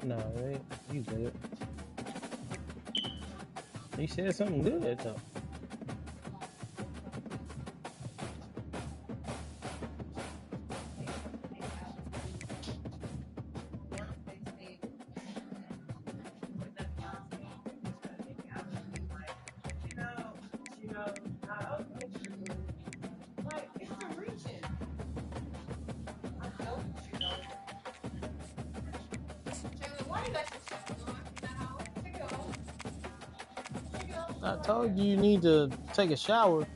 No, you good. He said something good though. I told you need to take a shower.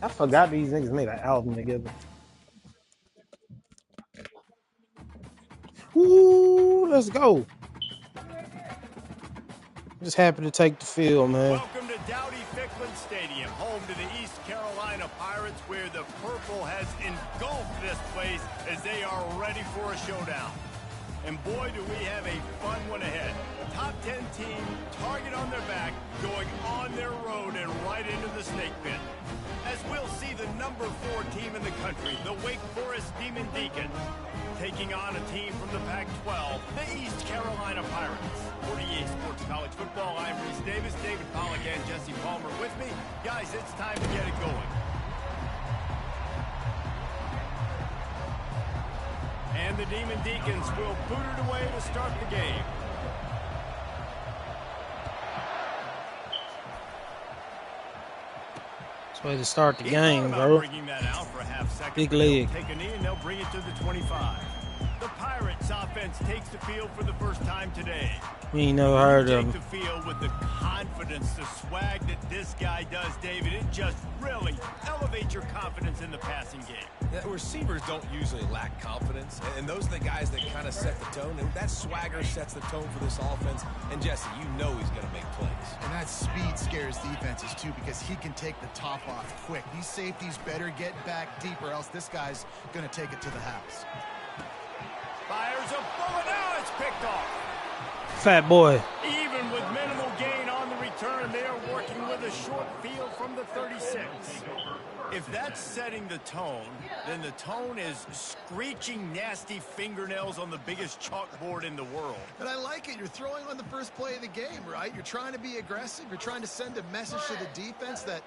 I forgot these niggas made an album together. Woo, let's go. Just happy to take the field, man. Welcome to Dowdy-Ficklin Stadium, home to the East Carolina Pirates, where the purple has engulfed this place as they are ready for a showdown. And boy, do we have a fun one ahead. Top 10 team, target on their back, going on their road and right into the snake pit. As we'll see the number 4 team in the country, the Wake Forest Demon Deacons, taking on a team from the Pac-12, the East Carolina Pirates. For EA Sports College Football, I'm Reese Davis, David Pollack, and Jesse Palmer with me. Guys, it's time to get it going. And the Demon Deacons will boot it away to start the game. That's the way to start the game, bro. Big leg. Take a knee and they'll bring it to the 25. The Pirates offense takes the field for the first time today. You ain't never heard of him. Take the field with the confidence, the swag that this guy does, David. It just really elevates your confidence in the passing game. Yeah, receivers don't usually lack confidence, and those are the guys that kind of set the tone. And that swagger sets the tone for this offense. And Jesse, you know he's going to make plays. And that speed scares defenses too, because he can take the top off quick. These safeties better get back deep, or else this guy's going to take it to the house. Fires a bullet out. It's picked off. Fat boy. Even with minimal gain on the return, they are working with a short field from the 36. If that's setting the tone, then the tone is screeching nasty fingernails on the biggest chalkboard in the world. But I like it. You're throwing on the first play of the game, right? You're trying to be aggressive. You're trying to send a message to the defense that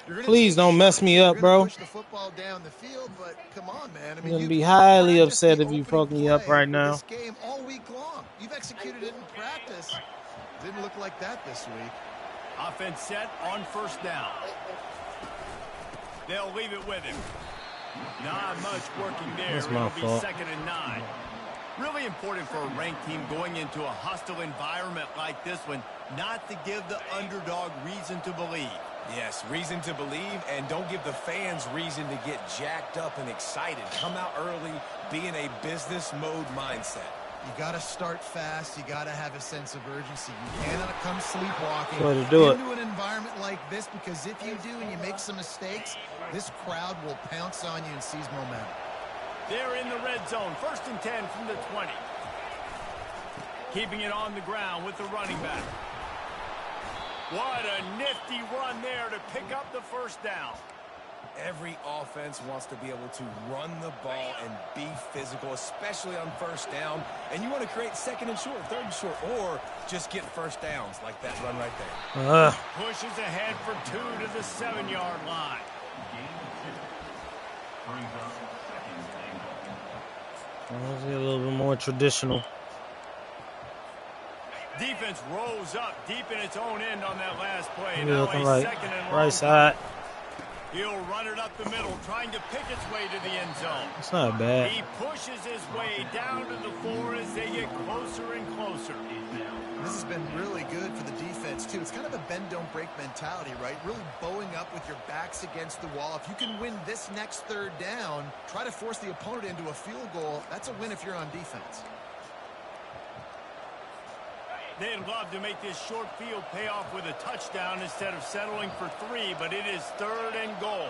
you're going to please don't mess me up, bro. Push the football down the field, but come on, man. I mean, I'm gonna be highly upset if you fuck me up right now. This game all week long. You've executed it in practice. Didn't look like that this week. Offense set on first down. They'll leave it with him. Not much working there. That's my fault. 2nd and 9. Really important for a ranked team going into a hostile environment like this one, not to give the underdog reason to believe. Yes, reason to believe, and don't give the fans reason to get jacked up and excited. Come out early, be in a business mode mindset. You got to start fast. You got to have a sense of urgency. You cannot come sleepwalking into an environment like this, because if you do and you make some mistakes, this crowd will pounce on you and seize momentum. They're in the red zone. 1st and 10 from the 20. Keeping it on the ground with the running back. What a nifty run there to pick up the first down. Every offense wants to be able to run the ball and be physical, especially on first down. And you want to create 2nd and short, 3rd and short, or just get first downs like that run right there. Pushes ahead for 2 to the 7-yard line. Let's get a little bit more traditional. Defense rolls up deep in its own end on that last play. Now a 2nd and long. Right side. He'll run it up the middle, trying to pick its way to the end zone. It's not bad. He pushes his way down to the floor as they get closer and closer. This has been really good for the defense, too. It's kind of a bend-don't-break mentality, right? Really bowing up with your backs against the wall. If you can win this next 3rd down, try to force the opponent into a field goal. That's a win if you're on defense. They'd love to make this short field pay off with a touchdown instead of settling for 3, but it is 3rd and goal.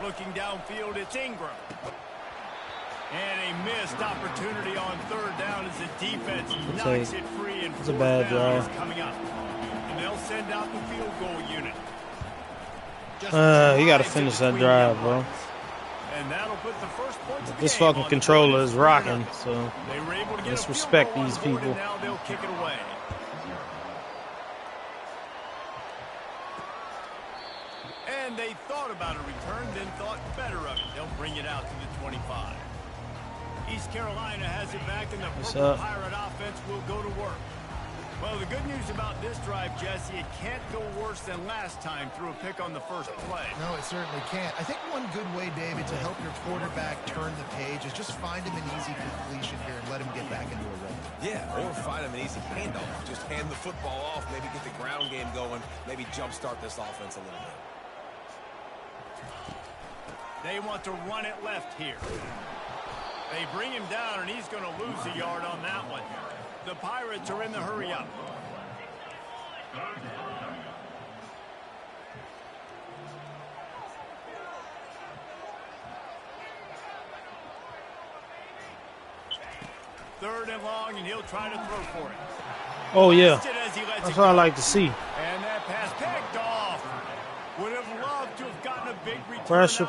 Looking downfield, it's Ingram. And a missed opportunity on third down as the defense knocks it free, and it's a bad drive. Coming up. And they'll send out the field goal unit. You got to finish that drive, bro. And that'll put the first points of the This game fucking on controller the is rocking, so they were able to get disrespect a field goal these on the board, people. and now they'll kick it away. And they thought about a return, then thought better of it. They'll bring it out to the 25. East Carolina has it back, and the Purple Pirate offense will go to work. Well, the good news about this drive, Jesse, it can't go worse than last time through a pick on the first play. No, it certainly can't. I think one good way, David, to help your quarterback turn the page is just find him an easy completion here and let him get back into a rhythm. Yeah, or find him an easy handoff. Just hand the football off, maybe get the ground game going, maybe jumpstart this offense a little bit. They want to run it left here. They bring him down, and he's going to lose a yard on that one. The Pirates are in the hurry-up. Third and long, and he'll try to throw for it. Oh, yeah. That's what I like to see. And that pass picked off. Would have loved to have gotten a big return. Pressure.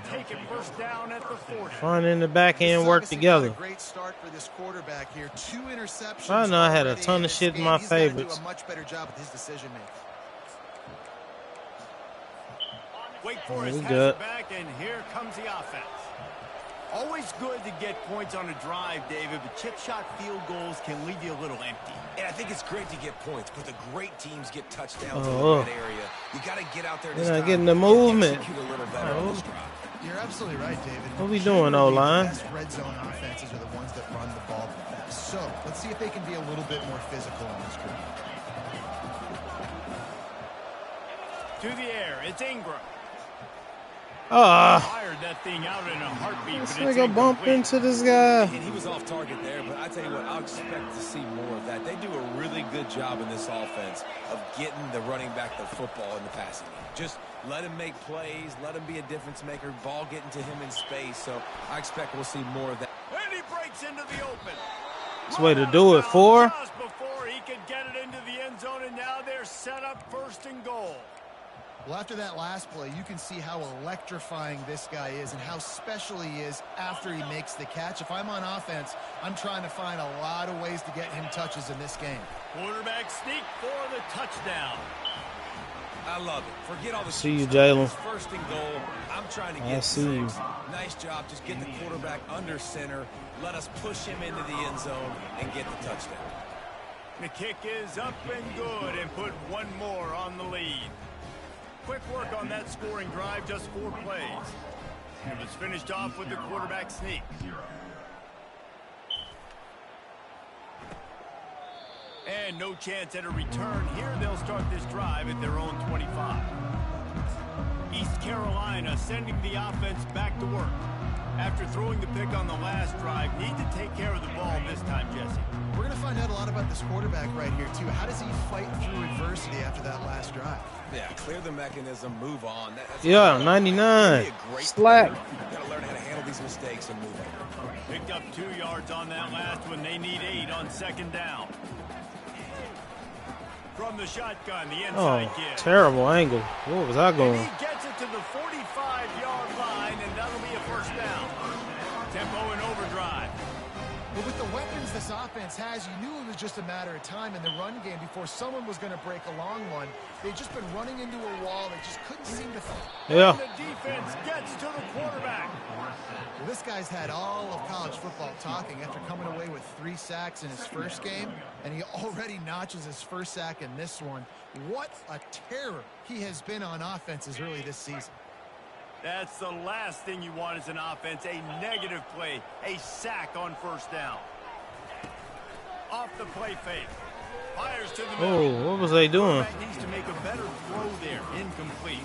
Take it first down at the 40. Front and the back end work together. Great start for this quarterback here. 2 interceptions. I know I had a ton of shit in my favorites. Do a much better job with his decision making. Wake Forest has it back, and here comes the offense. Always good to get points on a drive, David, but chip shot field goals can leave you a little empty. And I think it's great to get points, but the great teams get touchdowns in that area. You got to get out there this time. You're getting the movement. You're absolutely right, David. What we doing, O-line? The best red zone offenses are the ones that run the ball the best. So let's see if they can be a little bit more physical on this group. To the air, it's Ingram. Fired that thing out in a heartbeat. This nigga bump into this guy. And he was off target there, but I tell you what, I'll expect to see more of that. They do a really good job in this offense of getting the running back the football in the passing game. Just let him make plays, let him be a difference maker, ball getting to him in space. So I expect we'll see more of that. And he breaks into the open. That's the way to do it, 4. Just before he could get it into the end zone, and now they're set up first and goal. Well, after that last play, you can see how electrifying this guy is and how special he is after he makes the catch. If I'm on offense, I'm trying to find a lot of ways to get him touches in this game. Quarterback sneak for the touchdown. I love it. Forget all the see you, Jalen. First and goal. I'm trying to get 6. Nice job. Just get the quarterback under center. Let us push him into the end zone and get the touchdown. The kick is up and good, and put one more on the lead. Quick work on that scoring drive, just 4 plays. It was finished off with the quarterback sneak. And no chance at a return. Here they'll start this drive at their own 25. East Carolina sending the offense back to work. After throwing the pick on the last drive, need to take care of the ball this time, Jesse. We're going to find out a lot about this quarterback right here, too. How does he fight through adversity after that last drive? Yeah, clear the mechanism, move on. That's 99. Slack. Got to learn how to handle these mistakes and move on. Picked up 2 yards on that last one. They need 8 on second down. From the shotgun, the inside give. Terrible angle. Where was I going? And he gets it to the 45-yard line, and that'll be a first down. Tempo in overdrive. But with the weapons this offense has, you knew it was just a matter of time in the run game before someone was going to break a long one. They've just been running into a wall. They just couldn't seem to find. Yeah. And the defense gets to the quarterback. Well, this guy's had all of college football talking after coming away with 3 sacks in his first game, and he already notches his first sack in this one. What a terror he has been on offense as early this season. That's the last thing you want as an offense, a negative play, a sack on first down. Off the play fake. Fires to the middle. Oh, what was they doing? Needs to make a better throw there. Incomplete.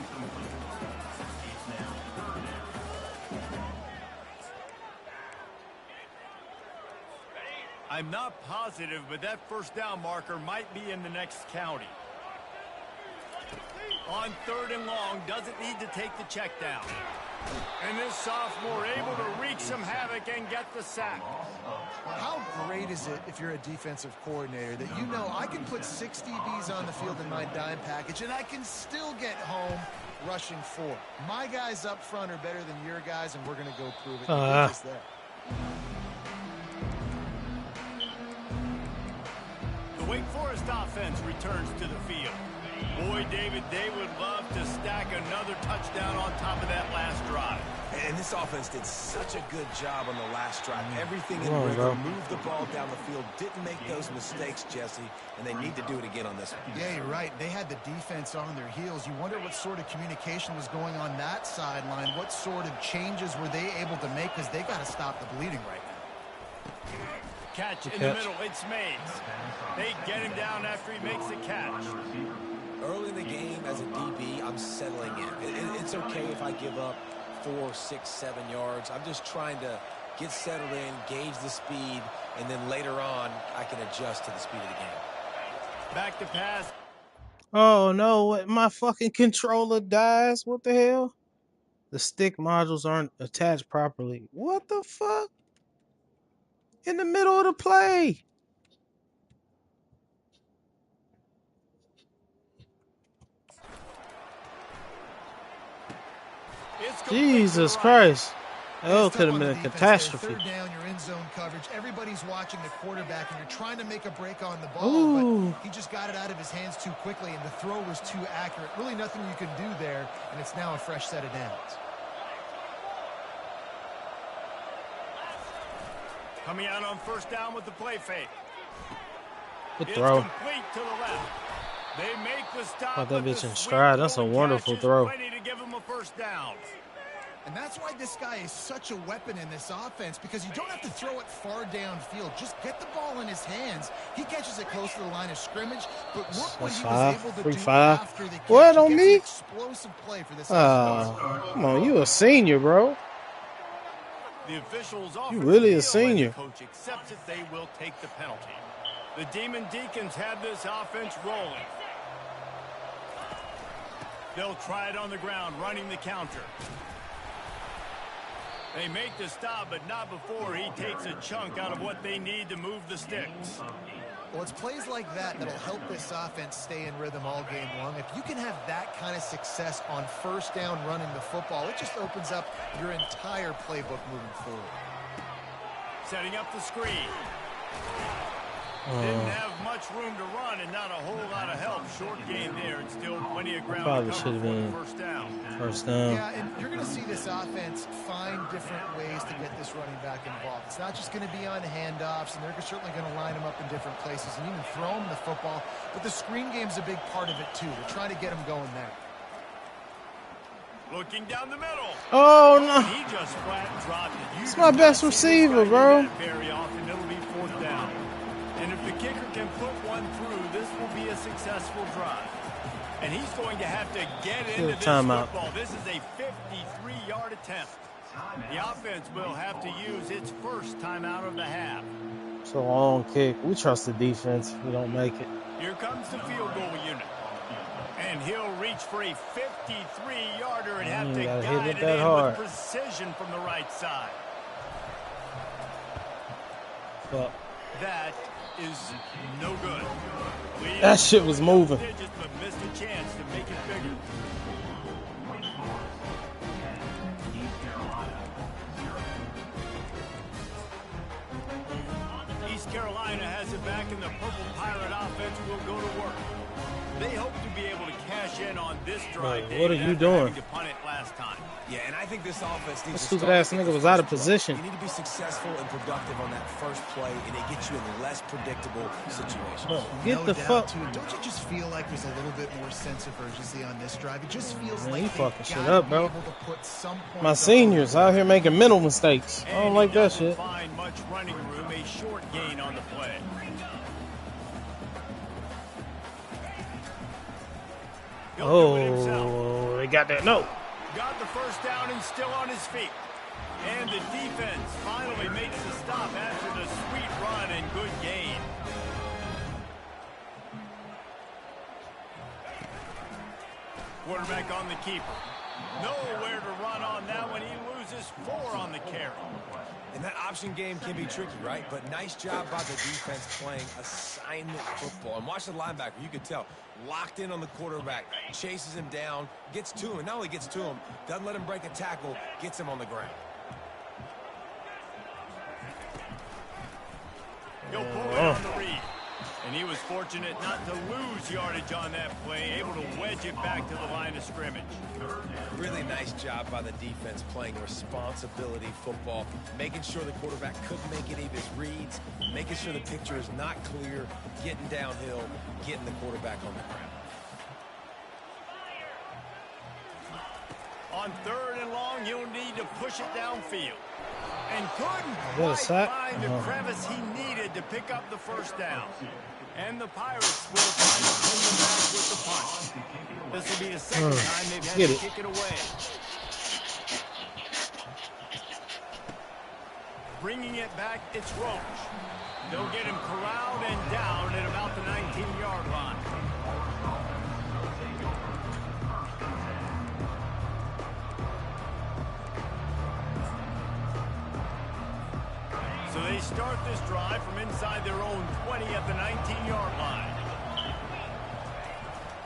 I'm not positive, but that first down marker might be in the next county. On third and long, doesn't need to take the check down. And this sophomore able to wreak some havoc and get the sack. How great is it if you're a defensive coordinator that you know I can put 6 DBs on the field in my dime package and I can still get home rushing 4. My guys up front are better than your guys, and we're going to go prove it. Just there. The Wake Forest offense returns to the field. Boy, David, they would love to stack another touchdown on top of that last drive. And this offense did such a good job on the last drive. Everything in rhythm, moved the ball down the field, didn't make those mistakes, Jesse, and they need to do it again on this one. Yeah, you're right. They had the defense on their heels. You wonder what sort of communication was going on that sideline. What sort of changes were they able to make, because they got to stop the bleeding right now. Catch in the middle. It's Mays. They get him down after he makes the catch. Early in the game, as a DB, I'm settling in. It's okay if I give up 4, 6, 7 yards. I'm just trying to get settled in, gauge the speed, and then later on, I can adjust to the speed of the game. Back to pass. Oh no, my fucking controller dies. What the hell? The stick modules aren't attached properly. What the fuck? In the middle of the play. Jesus Christ. That could have been a catastrophe. Third down, you're in zone coverage. Everybody's watching the quarterback, and you're trying to make a break on the ball, but he just got it out of his hands too quickly, and the throw was too accurate. Really nothing you can do there, and it's now a fresh set of downs. Coming out on first down with the play fake. Good throw. It's complete to the left. They make the stop. Got that bitch in stride. That's a wonderful throw. Ready to give him a first down. And that's why this guy is such a weapon in this offense, because you don't have to throw it far downfield. Just get the ball in his hands. He catches it close to the line of scrimmage, but look what he was able to do after the catch. What on me? Explosive play for this come on, you a senior, bro. The officials you really a senior. The coach accepts it. They will take the penalty. The Demon Deacons have this offense rolling. They'll try it on the ground, running the counter. They make the stop, but not before he takes a chunk out of what they need to move the sticks. Well, it's plays like that that'll help this offense stay in rhythm all game long. If you can have that kind of success on first down running the football, it just opens up your entire playbook moving forward. Setting up the screen. Didn't have much room to run and not a whole lot of help. Short gain there and still plenty of ground. Probably should have been first down. Yeah, and you're going to see this offense find different ways to get this running back involved. It's not just going to be on handoffs, and they're certainly going to line them up in different places and even throw them the football. But the screen game's a big part of it, too. They're trying to get them going there. Looking down the middle. Oh, no. He just flat dropped it. It's my best receiver, bro. Very often it'll be fourth down. And if the kicker can put one through, this will be a successful drive. And he's going to have to get into this football. This is a 53-yard attempt. The offense will have to use its first timeout of the half. It's a long kick. We trust the defense. We don't make it. Here comes the field goal unit. And he'll reach for a 53-yarder and have to guide it in with precision from the right side. Fuck. That is no good. That shit was moving. Digits, but missed a chance to make it bigger. East Carolina has it back, and the Purple Pirate offense will go to work. They hope to be able to cash in on this drive. What are you doing? To punt it last time. Yeah, and I think this offense needs to stupid ass nigga was out of position. You need to be successful and productive on that first play, and it gets you in less predictable situations. Bro, get the fuck. Don't you just feel like there's a little bit more sense of urgency on this drive? It just feels like you fucking shit up, bro. My seniors out here making mental mistakes. I don't like that shit. Find much running room, a short gain on the play. Oh, they got that. No. Got the first down and still on his feet. And the defense finally makes the stop after the sweet run and good gain. Quarterback on the keeper. Nowhere to run on that one. He loses 4 on the carry. And that option game can be tricky, right? But nice job by the defense playing assignment football. And watch the linebacker. You can tell. Locked in on the quarterback. Chases him down. Gets to him. And not only gets to him, doesn't let him break a tackle. Gets him on the ground. He'll pull it on the read. And he was fortunate not to lose yardage on that play, able to wedge it back to the line of scrimmage. Really nice job by the defense playing responsibility football, making sure the quarterback couldn't make any of his reads, making sure the picture is not clear, getting downhill, getting the quarterback on the ground. On 3rd and long, he'll need to push it downfield. And couldn't What a quite sack. find the crevice he needed to pick up the first down. And the Pirates will try to pin them back with the punt. This will be the second time they've had to kick it away. Bringing it back, it's Roach. They'll get him corralled and down at about the 19-yard line. So they start this drive from inside their own 20 at the 19-yard line.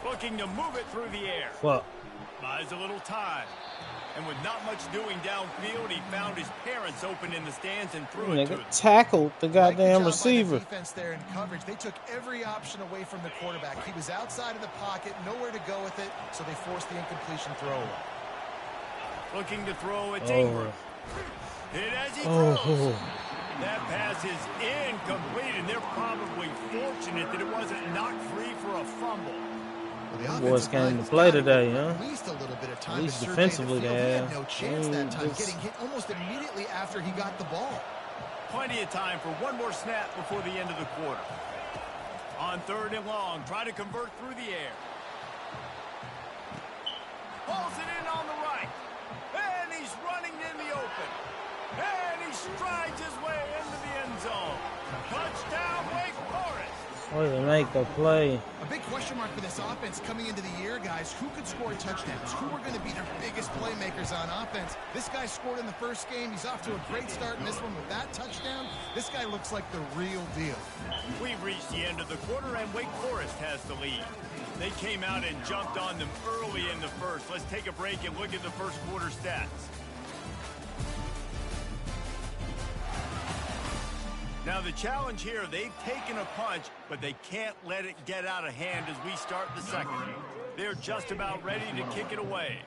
Looking to move it through the air. Well, Buys a little time. And with not much doing downfield, he found his parents open in the stands and threw it to him. tackled the goddamn receiver. The defense there in coverage. They took every option away from the quarterback. He was outside of the pocket, nowhere to go with it, so they forced the incompletion throw away. Looking to throw, it's Ingram. Hit as he throws. That pass is incomplete, and they're probably fortunate that it wasn't knocked free for a fumble. Well, the Boys came to play today, huh? At least a little bit of time At least to defensively, survey the they field. He have. had no chance that time, getting hit almost immediately after he got the ball. Plenty of time for one more snap before the end of the quarter. On 3rd and long, try to convert through the air. Pulls it in on the right. And he's running in the open. And he strides his way into the end zone. Touchdown, Wake Forest. Way to make the play. A big question mark for this offense coming into the year, guys. Who could score touchdowns? Who are going to be their biggest playmakers on offense? This guy scored in the first game. He's off to a great start in this one with that touchdown. This guy looks like the real deal. We've reached the end of the quarter, and Wake Forest has the lead. They came out and jumped on them early in the first. Let's take a break and look at the first quarter stats. Now the challenge here, they've taken a punch, but they can't let it get out of hand as we start the second. They're just about ready to kick it away.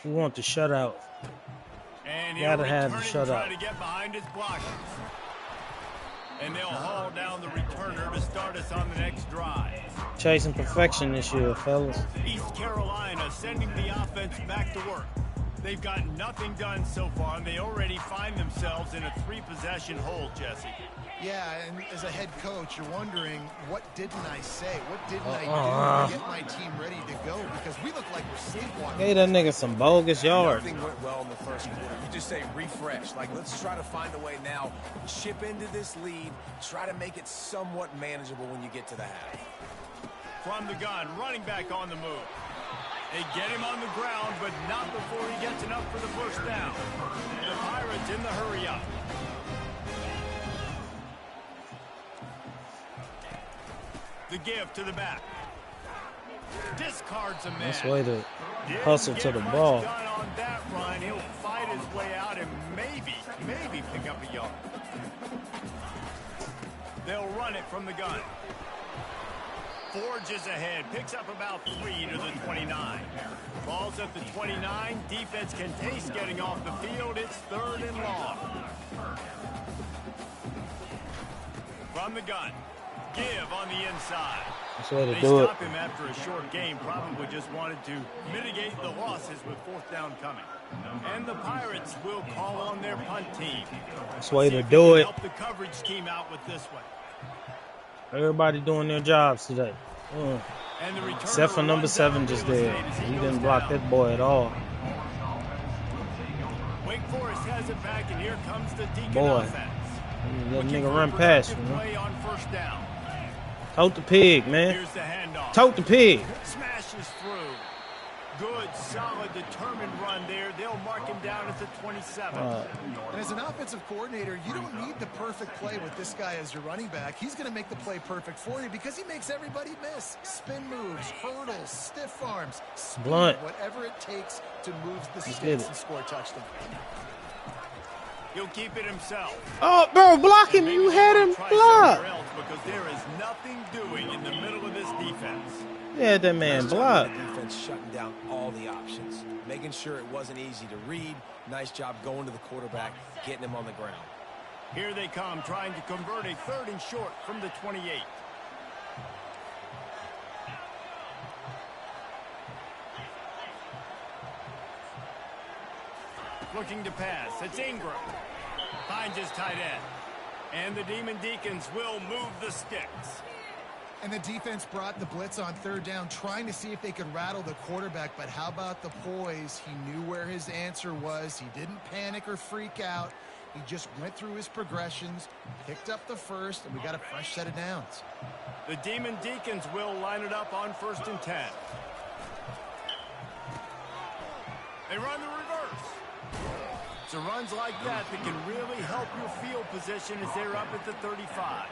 We want the shutout. And Gotta have the shutout. Try to get behind his blockers. And they'll haul down the returner to start us on the next drive. Chasing perfection this year, fellas. East Carolina sending the offense back to work. They've got nothing done so far, and they already find themselves in a 3-possession hole, Jesse. Yeah, and as a head coach, you're wondering, what didn't I say? What didn't I do to get my team ready to go? Because we look like we're sleepwalking. Gave that nigga some bogus yards. Nothing went well in the first quarter. You just say refresh. Like, let's try to find a way now. Chip into this lead. Try to make it somewhat manageable when you get to the half. From the gun, running back on the move. They get him on the ground, but not before he gets enough for the first down. The Pirates in the hurry up. The give to the back. Discards a man. That's way to hustle to the ball. Done on that run. He'll fight his way out and maybe pick up a yard. They'll run it from the gun. Forges ahead, picks up about 3 to the 29. Ball's at the 29. Defense can taste getting off the field. It's 3rd and long. From the gun. Give on the inside. That's the way to They do it. stop him after a short game. Probably just wanted to mitigate the losses with 4th down coming. And the Pirates will call on their punt team. That's the way to do it. Help the coverage team out with this one. Everybody doing their jobs today. And the Except for number 7 just there. He didn't block that boy at all. Wake Forest has it back, and here comes the Deacon Boy. offense. Let nigga run past you, Play man. on first down. Tote the pig, man. Here's the handoff. Tote the pig. Smash pushes through. Good, solid, determined run there. They'll mark him down at the 27. And as an offensive coordinator, you don't need the perfect play with this guy as your running back. He's going to make the play perfect for you because he makes everybody miss. Spin moves, hurdles, stiff arms, speed, whatever it takes to move the sticks and score a touchdown. He'll keep it himself. Oh, bro, block him. You had him blocked. Because there is nothing doing in the middle of this defense. Yeah, that man blocked. The defense shutting down all the options, making sure it wasn't easy to read. Nice job going to the quarterback, getting him on the ground. Here they come, trying to convert a 3rd and short from the 28. Looking to pass. It's Ingram. Finds his tight end. And the Demon Deacons will move the sticks. And the defense brought the blitz on 3rd down, trying to see if they could rattle the quarterback. But how about the poise? He knew where his answer was. He didn't panic or freak out. He just went through his progressions, picked up the first, and we got a fresh set of downs. The Demon Deacons will line it up on 1st and 10. They run the reverse. So runs like that can really help your field position as they're up at the 35.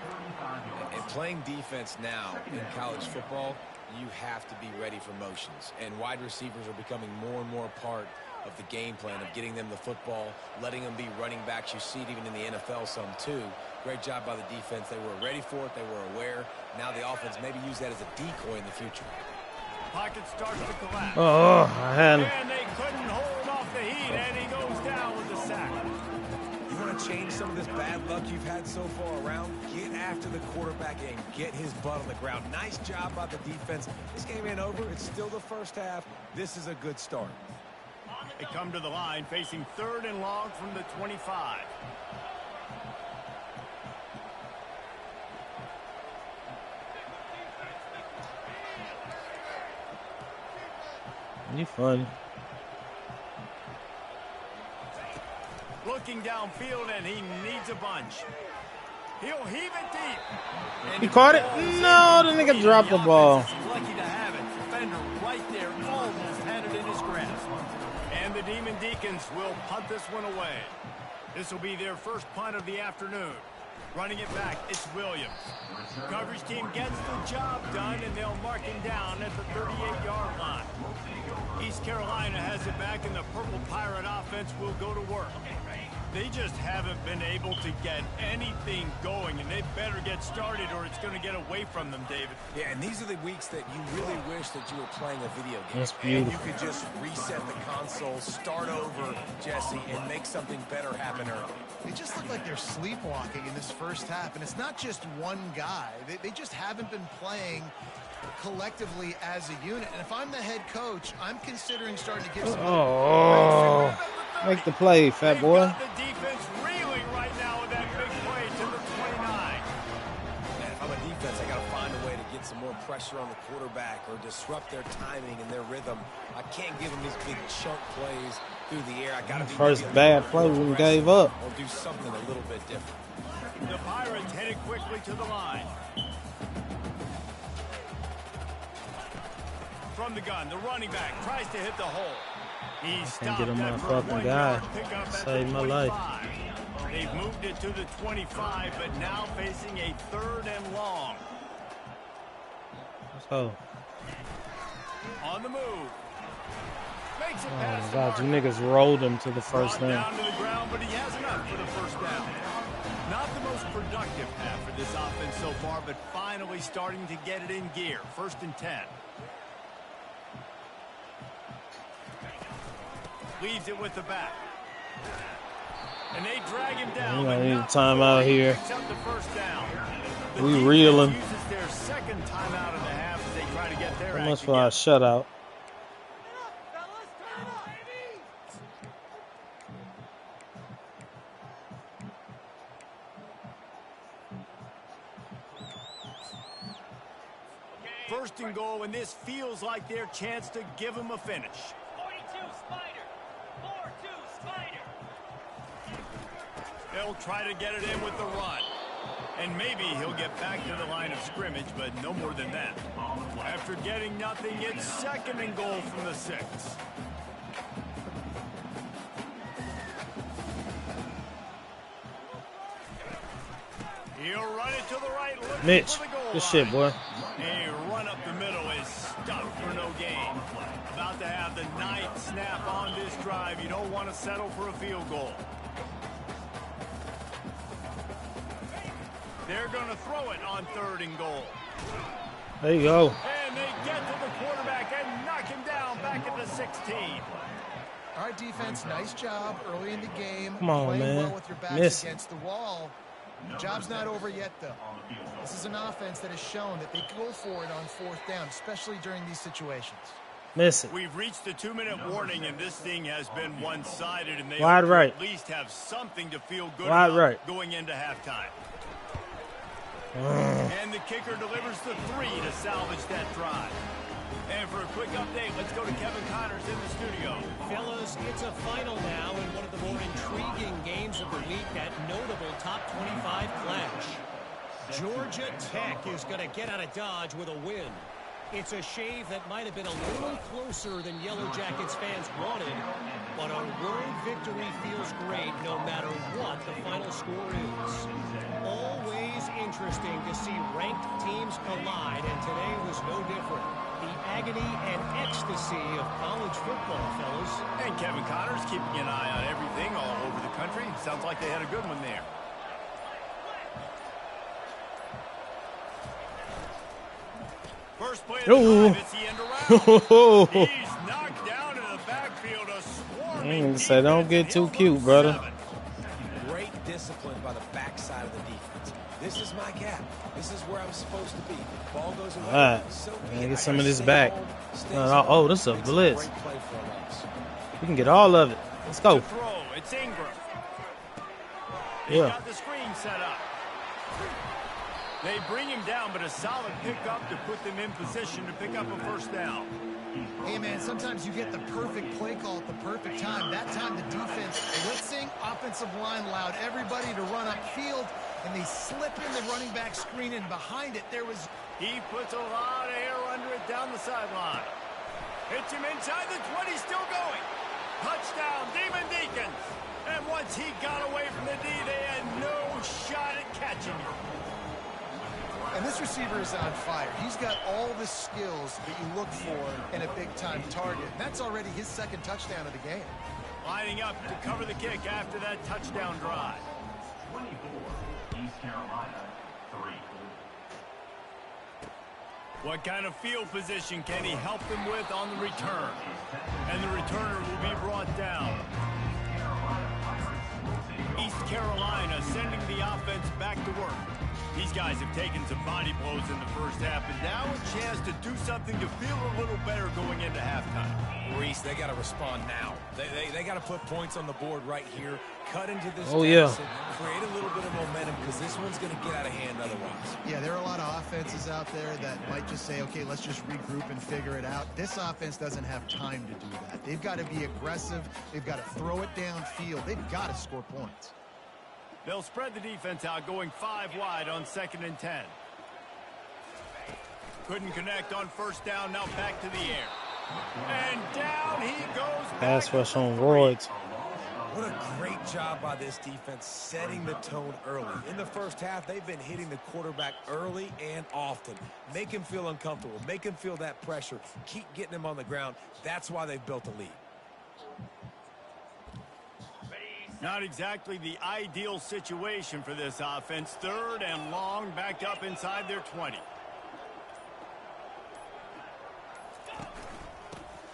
And playing defense now in college football, you have to be ready for motions. And wide receivers are becoming more and more a part of the game plan of getting them the football, letting them be running backs. You see it even in the NFL some too. Great job by the defense. They were ready for it. They were aware. Now the offense maybe use that as a decoy in the future. Pocket starts to collapse. Oh, I had him. And they couldn't hold off the heat, and he goes down with the sack. You want to change some of this bad luck you've had so far around? Get after the quarterback and get his butt on the ground. Nice job by the defense. This game ain't over. It's still the first half. This is a good start. They come to the line facing 3rd and long from the 25. You fun. Looking downfield, and he needs a bunch. He'll heave it deep. And He caught it? No, the nigga dropped the ball. Lucky to have it. Defender right there, almost had it in his grasp. And the Demon Deacons will punt this one away. This will be their first punt of the afternoon. Running it back, it's Williams. Coverage team gets the job done, and they'll mark him down at the 38-yard line. East Carolina has it back, and the Purple Pirate offense will go to work. They just haven't been able to get anything going, and they better get started or it's going to get away from them, David. Yeah, and these are the weeks that you really wish that you were playing a video game. That's beautiful. And you could just reset the console, start over, Jesse, and make something better happen early. They just look like they're sleepwalking in this first half, and it's not just one guy. They just haven't been playing collectively as a unit. And if I'm the head coach, I'm considering starting to give some... Oh, make the play, fat boy. Got the defense reeling right now with that big play to the 29. Man, if I'm a defense, I got to find a way to get some more pressure on the quarterback or disrupt their timing and their rhythm. I can't give them these big chunk plays through the air. I got to be first bad play we gave up. Or do something a little bit different. The Pirates headed quickly to the line. From the gun, the running back tries to hit the hole. He stopped get him that my for a fucking 1-yard guy. pickup at Saved the my 25. life. They've moved it to the 25, but now facing a 3rd and long. Oh, On the move. Makes it oh past my God, the you marker. niggas rolled him to the first Brought down. down to the ground, but he has enough for the first down. Not the most productive half for this offense so far, but finally starting to get it in gear. 1st and 10. Leaves it with the back. And they drag him down. We but need a not timeout before he here. picks up the first down. The We defense reeling. uses their 2nd timeout of the half as they try to get their How much act for our together. shutout? First and goal, and this feels like their chance to give them a finish. 42 Spider. 4-2 Spider. They'll try to get it in with the run. And maybe he'll get back to the line of scrimmage, but no more than that. After getting nothing, it's 2nd and goal from the 6. He'll run it to the right. Mitch, good shit, boy. A run up the middle is stuck for no gain. About to have the 9th snap on this drive. You don't want to settle for a field goal. They're going to throw it on 3rd and goal. There you go. And they get to the quarterback and knock him down back at the 16. All right, defense, nice job early in the game. Come on, playing man. well with your backs against the wall. The job's not over yet, though. This is an offense that has shown that they go for it on 4th down, especially during these situations. Miss it. We've reached the 2-minute warning, and this thing has been one-sided, and they Wide right. at least have something to feel good Wide about right. going into halftime. And the kicker delivers the 3 to salvage that drive. And for a quick update, let's go to Kevin Connors in the studio. Fellas, it's a final now in one of the more intriguing games of the week, that notable top 25 clash. Georgia Tech is going to get out of Dodge with a win. It's a shave that might have been a little closer than Yellow Jackets fans wanted, but a road victory feels great no matter what the final score is. Always interesting to see ranked teams collide, and today was no different. The agony and ecstasy of college football, fellas. And Kevin Connors keeping an eye on everything all over the country. Sounds like they had a good one there. First play of the drive, it's the end around. He's knocked down in the backfield. A swarming Say, don't get too cute, brother. Great discipline by the backside of the defense. This is my gap. This is where I'm supposed to be. Ball goes away. All right. So Get some of this back. Oh, this is a blitz. We can get all of it. Let's go. To throw, it's Ingram. Yeah. Got the screen set up. They bring him down, but a solid pickup to put them in position to pick up a 1st down. Hey, man, sometimes you get the perfect play call at the perfect time. That time the defense blitzing, offensive line allowed everybody to run upfield, and they slip in the running back screen, and behind it there was... He puts a lot of air under it down the sideline. Hits him inside the 20, still going. Touchdown, Demon Deacons. And once he got away from the D, they had no shot at catching him. And this receiver is on fire. He's got all the skills that you look for in a big-time target. That's already his 2nd touchdown of the game. Lining up to cover the kick after that touchdown drive. 24, East Carolina, 3. What kind of field position can he help them with on the return? And the returner will be brought down. East Carolina sending the offense back to work. These guys have taken some body blows in the first half, and now a chance to do something to feel a little better going into halftime. Reese, they got to respond now. They got to put points on the board right here, cut into this deficit, create a little bit of momentum, because this one's going to get out of hand otherwise. Yeah, there are a lot of offenses out there that might just say, okay, let's just regroup and figure it out. This offense doesn't have time to do that. They've got to be aggressive. They've got to throw it downfield. They've got to score points. They'll spread the defense out, going 5 wide on 2nd and 10. Couldn't connect on 1st down, now back to the air. And down he goes. Pass rush on roids. What a great job by this defense setting the tone early. In the first half, they've been hitting the quarterback early and often. Make him feel uncomfortable. Make him feel that pressure. Keep getting him on the ground. That's why they've built a lead. Not exactly the ideal situation for this offense. 3rd and long, backed up inside their 20.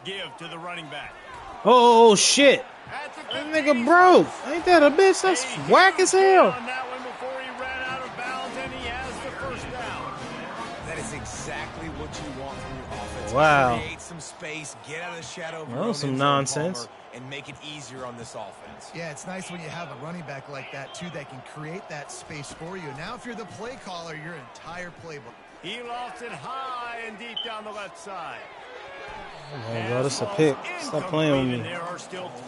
Give to the running back. Oh, shit. That nigga broke. Ain't that a bitch? That's whack as hell. On that one before he ran out of bounds, and he has the 1st down. That is exactly what you want from your offense. Wow. Create some space, get out of the shadow of That your was own some end zone, nonsense. Palmer, and make it easier on this offense. Yeah, it's nice when you have a running back like that, too, that can create that space for you. Now, if you're the play caller, your entire playbook. He lost it high and deep down the left side. Oh, bro, this a pick. Stop playing with me.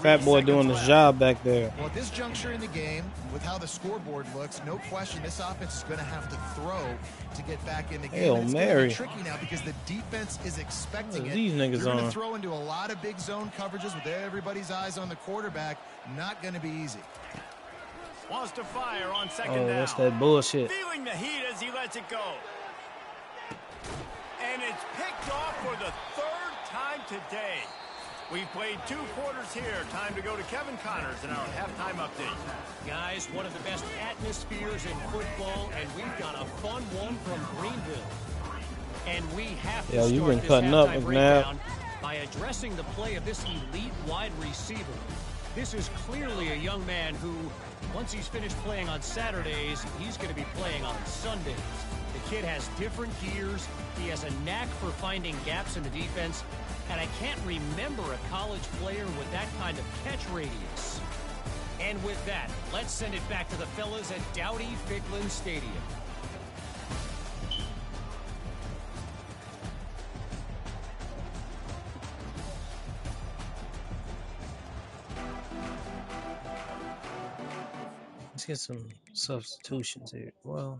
Fat boy doing his job back there. Well, at this juncture in the game, with how the scoreboard looks, no question this offense is going to have to throw to get back in the game. Hail And it's going to Mary. be tricky now because the defense is expecting it. These niggas You're going to on. throw into a lot of big zone coverages with everybody's eyes on the quarterback. Not going to be easy. Wants to fire on second Oh, down. that's that bullshit. Feeling the heat as he lets it go. And it's picked off for the third time today. We've played 2 quarters here. Time to go to Kevin Connors in our halftime update. Guys, one of the best atmospheres in football, and we've got a fun one from Greenville. And we have to Yo, you start been this cutting up, halftime McNabb. breakdown by addressing the play of this elite wide receiver. This is clearly a young man who, once he's finished playing on Saturdays, he's going to be playing on Sundays. The kid has different gears. He has a knack for finding gaps in the defense. And I can't remember a college player with that kind of catch radius. And with that, let's send it back to the fellas at Dowdy-Ficklin Stadium. Let's get some substitutions here. Well,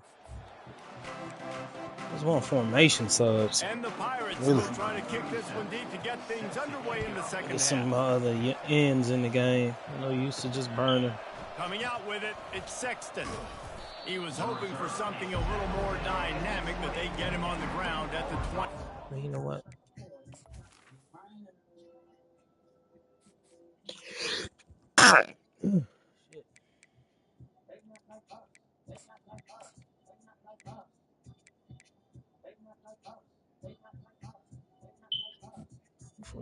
there's one formation subs. And the Pirates Really? still trying to kick this one deep to get things underway in the second Get half. some other ends in the game. No use to just burning. Coming out with it, it's Sexton. He was hoping for something a little more dynamic, but they get him on the ground at the 20. Well, you know what?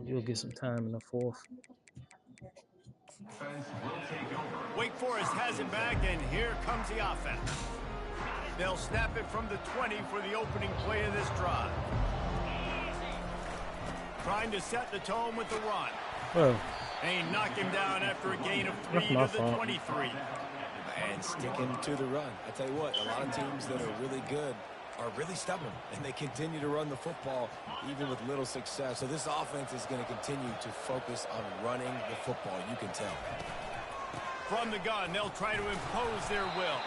You'll get some time in the fourth. Wake Forest has it back, and here comes the offense. They'll snap it from the 20 for the opening play of this drive. Trying to set the tone with the run. Well, They knock him down after a gain of 3 That's my to the fault. 23. And sticking to the run. I tell you what, a lot of teams that are really good are really stubborn, and they continue to run the football even with little success. So this offense is going to continue to focus on running the football. You can tell. From the gun, they'll try to impose their will.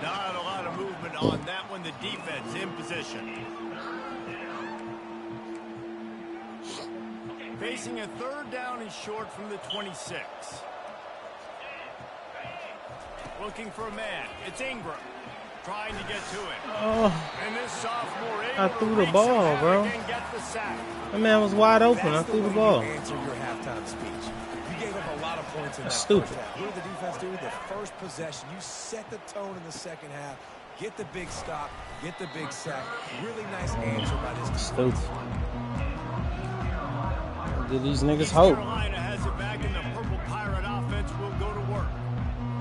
Not a lot of movement on that one. The defense in position. Facing a third down and short from the 26. Looking for a man. It's Ingram. Trying to get to it. oh, And this sophomore I able threw to the reach ball, the bro. bag and get the sack. that man was wide open. I That's threw the way ball. you answer your halftime speech. You gave up a lot of points in That's that stupid. first half. What did the defense do? The first possession, you set the tone in the second half. Get the big stop, get the big sack. Really nice answer by this defense. Stupid. Give these niggas East hope. Carolina has it back, and the Purple Pirate offense will go to work.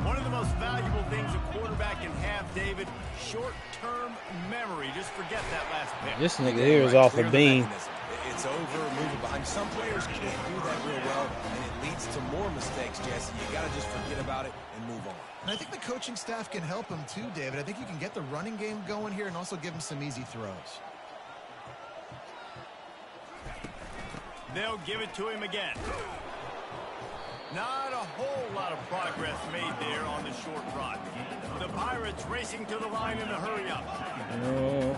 One of the most valuable things a quarterback can have, David, short-term memory. Just forget that last pick. This nigga here is off a Clear the beam. mechanism. It's over, moving behind. Some players can't do that real well, and it leads to more mistakes, Jesse. You got to just forget about it and move on. And I think the coaching staff can help him too, David. I think you can get the running game going here and also give him some easy throws. They'll give it to him again. Not a whole lot of progress made there on the short run. The Pirates racing to the line in a hurry-up. Oh,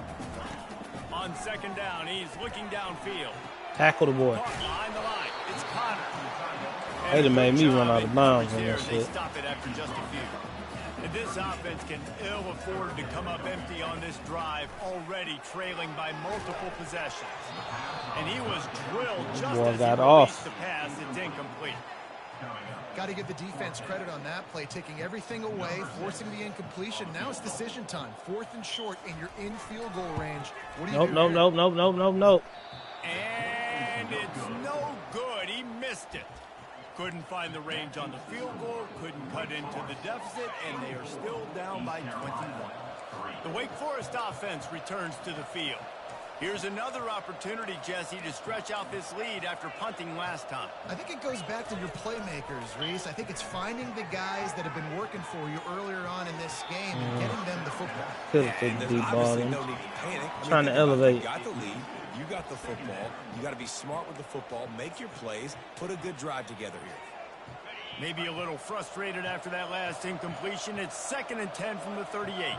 On second down, he's looking downfield. tackle the boy. Caught behind the line. It's Connor. They'd have made me run out of bounds on there. that They shit. stop it after just a few. And this offense can ill afford to come up empty on this drive, already trailing by multiple possessions. And he was drilled just Boy, as he got released off. the pass. It's incomplete. Got to give the defense credit on that play, taking everything away, forcing the incompletion. Now it's decision time. 4th and short, and you're in field goal range. What do you do here? Nope. And it's no good. He missed it. Couldn't find the range on the field goal, couldn't cut into the deficit, and they are still down by 21. The Wake Forest offense returns to the field. Here's another opportunity, Jesse, to stretch out this lead after punting last time. I think it goes back to your playmakers, Reese. I think it's finding the guys that have been working for you earlier on in this game and getting them the football. Could have And taken the there's deep ball obviously in. no need to panic. Trying to think about it. elevate. You got the lead. You got the football. You got to be smart with the football, make your plays, put a good drive together here. Maybe a little frustrated after that last incompletion. It's 2nd and 10 from the 38.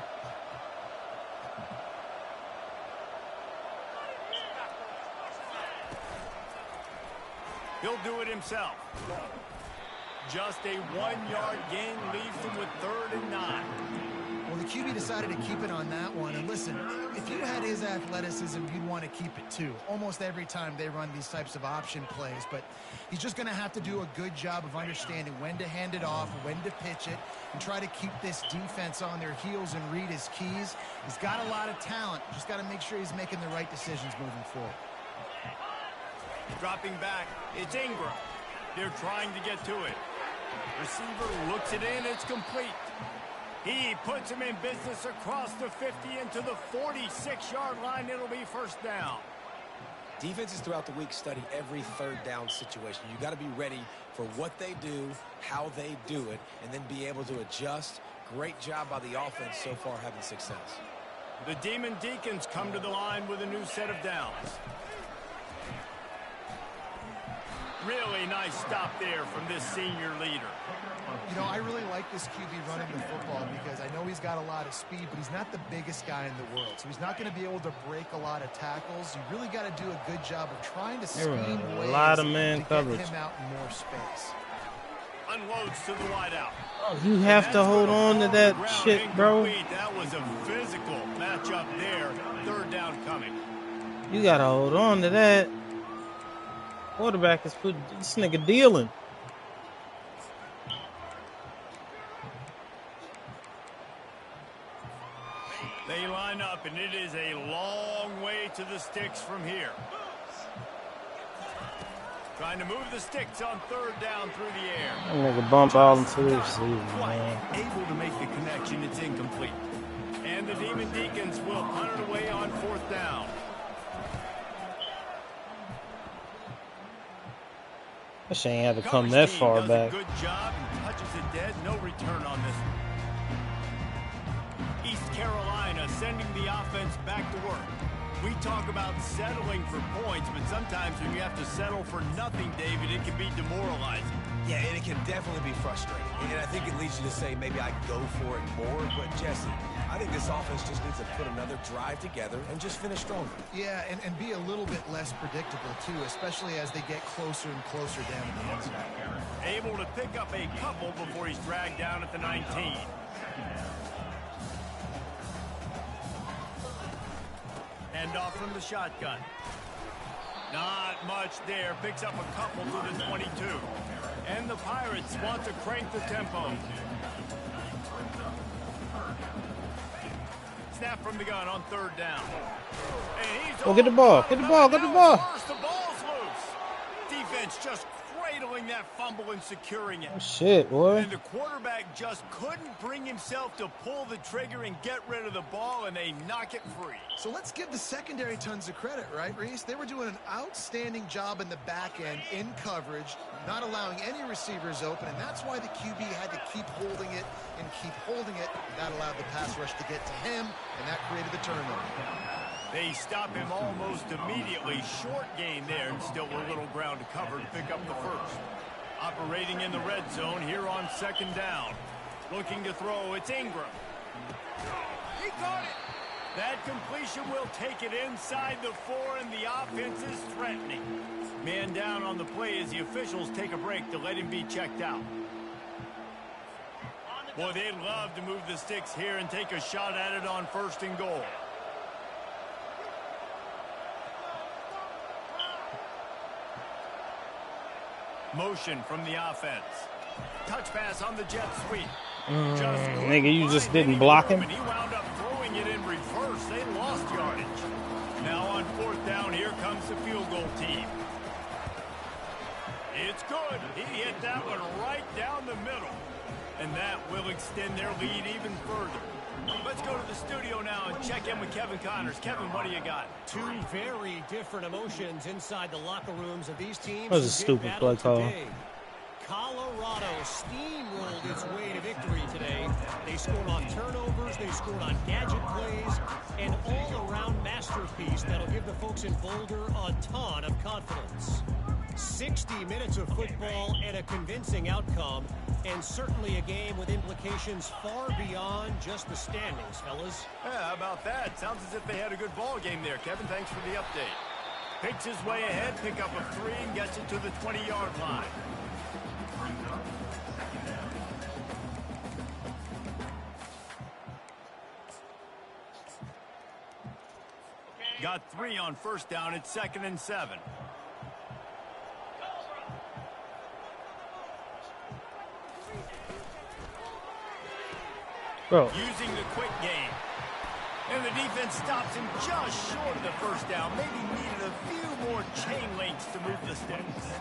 He'll do it himself. Just a 1-yard gain leaves him with 3rd and 9. Well, the QB decided to keep it on that one. And listen, if you had his athleticism, you'd want to keep it too. Almost every time they run these types of option plays. But he's just going to have to do a good job of understanding when to hand it off, when to pitch it, and try to keep this defense on their heels and read his keys. He's got a lot of talent. Just got to make sure he's making the right decisions moving forward. Dropping back, it's Ingram. They're trying to get to it. Receiver looks it in, it's complete. He puts him in business across the 50 into the 46-yard line. It'll be 1st down. Defenses throughout the week study every 3rd down situation. You got to be ready for what they do, how they do it, and then be able to adjust. Great job by the offense so far having success. The Demon Deacons come to the line with a new set of downs. Really nice stop there from this senior leader. You know, I really like this QB running the football because I know he's got a lot of speed, but he's not the biggest guy in the world. So he's not going to be able to break a lot of tackles. You really got to do a good job of trying to scheme ways a lot of man to coverage. get him out in more space. Unloads to the wideout. Oh, you have to hold on to that shit, bro. That was a physical matchup there. 3rd down coming. You gotta hold on to that. Quarterback is putting this nigga dealing. They line up, and it is a long way to the sticks from here. Trying to move the sticks on 3rd down through the air. That nigga bump all into the receiver, man. Able to make the connection, it's incomplete. And the Demon Deacons will punt it away on 4th down. That shit ain't had to come that far back. Good job. Touches it dead. No return on this. East Carolina sending the offense back to work. We talk about settling for points, but sometimes when you have to settle for nothing, David, it can be demoralizing. Yeah, and it can definitely be frustrating. And I think it leads you to say maybe I go for it more. But, Jesse, I think this offense just needs to put another drive together and just finish stronger. Yeah, and be a little bit less predictable, too, especially as they get closer and closer down to the end zone. Able to pick up a couple before he's dragged down at the 19. Hand off from the shotgun. Not much there. Picks up a couple to the 22. And the Pirates want to crank the tempo. Snap from the gun on 3rd down. And he's get the ball. Get the ball. Get the ball. The ball's loose. Defense just cradling that fumble and securing it. Oh, shit, boy. And the quarterback just couldn't bring himself to pull the trigger and get rid of the ball, and they knock it free. So let's give the secondary tons of credit, right, Reese? They were doing an outstanding job in the back end, in coverage, not allowing any receivers open, and that's why the QB had to keep holding it and keep holding it. That allowed the pass rush to get to him, and that created the turnover. They stop him almost immediately. Short gain there, and still a little ground to cover to pick up the 1st. Operating in the red zone here on 2nd down. Looking to throw, it's Ingram. He got it. That completion will take it inside the 4, and the offense is threatening. Man down on the play as the officials take a break to let him be checked out. Boy, they'd love to move the sticks here and take a shot at it on 1st and goal. Motion from the offense. Touch pass on the jet sweep. Nigga, you just didn't block him. And he wound up throwing it in reverse. They lost yardage. Now on 4th down, here comes the field goal team. It's good. He hit that one right down the middle. And that will extend their lead even further. Let's go to the studio now and check in with Kevin Connors. Kevin, what do you got? Two very different emotions inside the locker rooms of these teams. That was a stupid play call. Colorado steamrolled its way to victory today. They scored on turnovers, They scored on gadget plays, an all-around masterpiece that'll give the folks in Boulder a ton of confidence. 60 minutes of football and a convincing outcome, and certainly a game with implications far beyond just the standings, fellas. Yeah, how about that? Sounds as if they had a good ball game there, Kevin. Thanks for the update. Picks his way ahead, pick up a 3, and gets it to the 20-yard line. Got 3 on first down. It's 2nd and 7. Bro. Using the quick game. And the defense stops him just short of the first down. Maybe needed a few more chain links to move the sticks.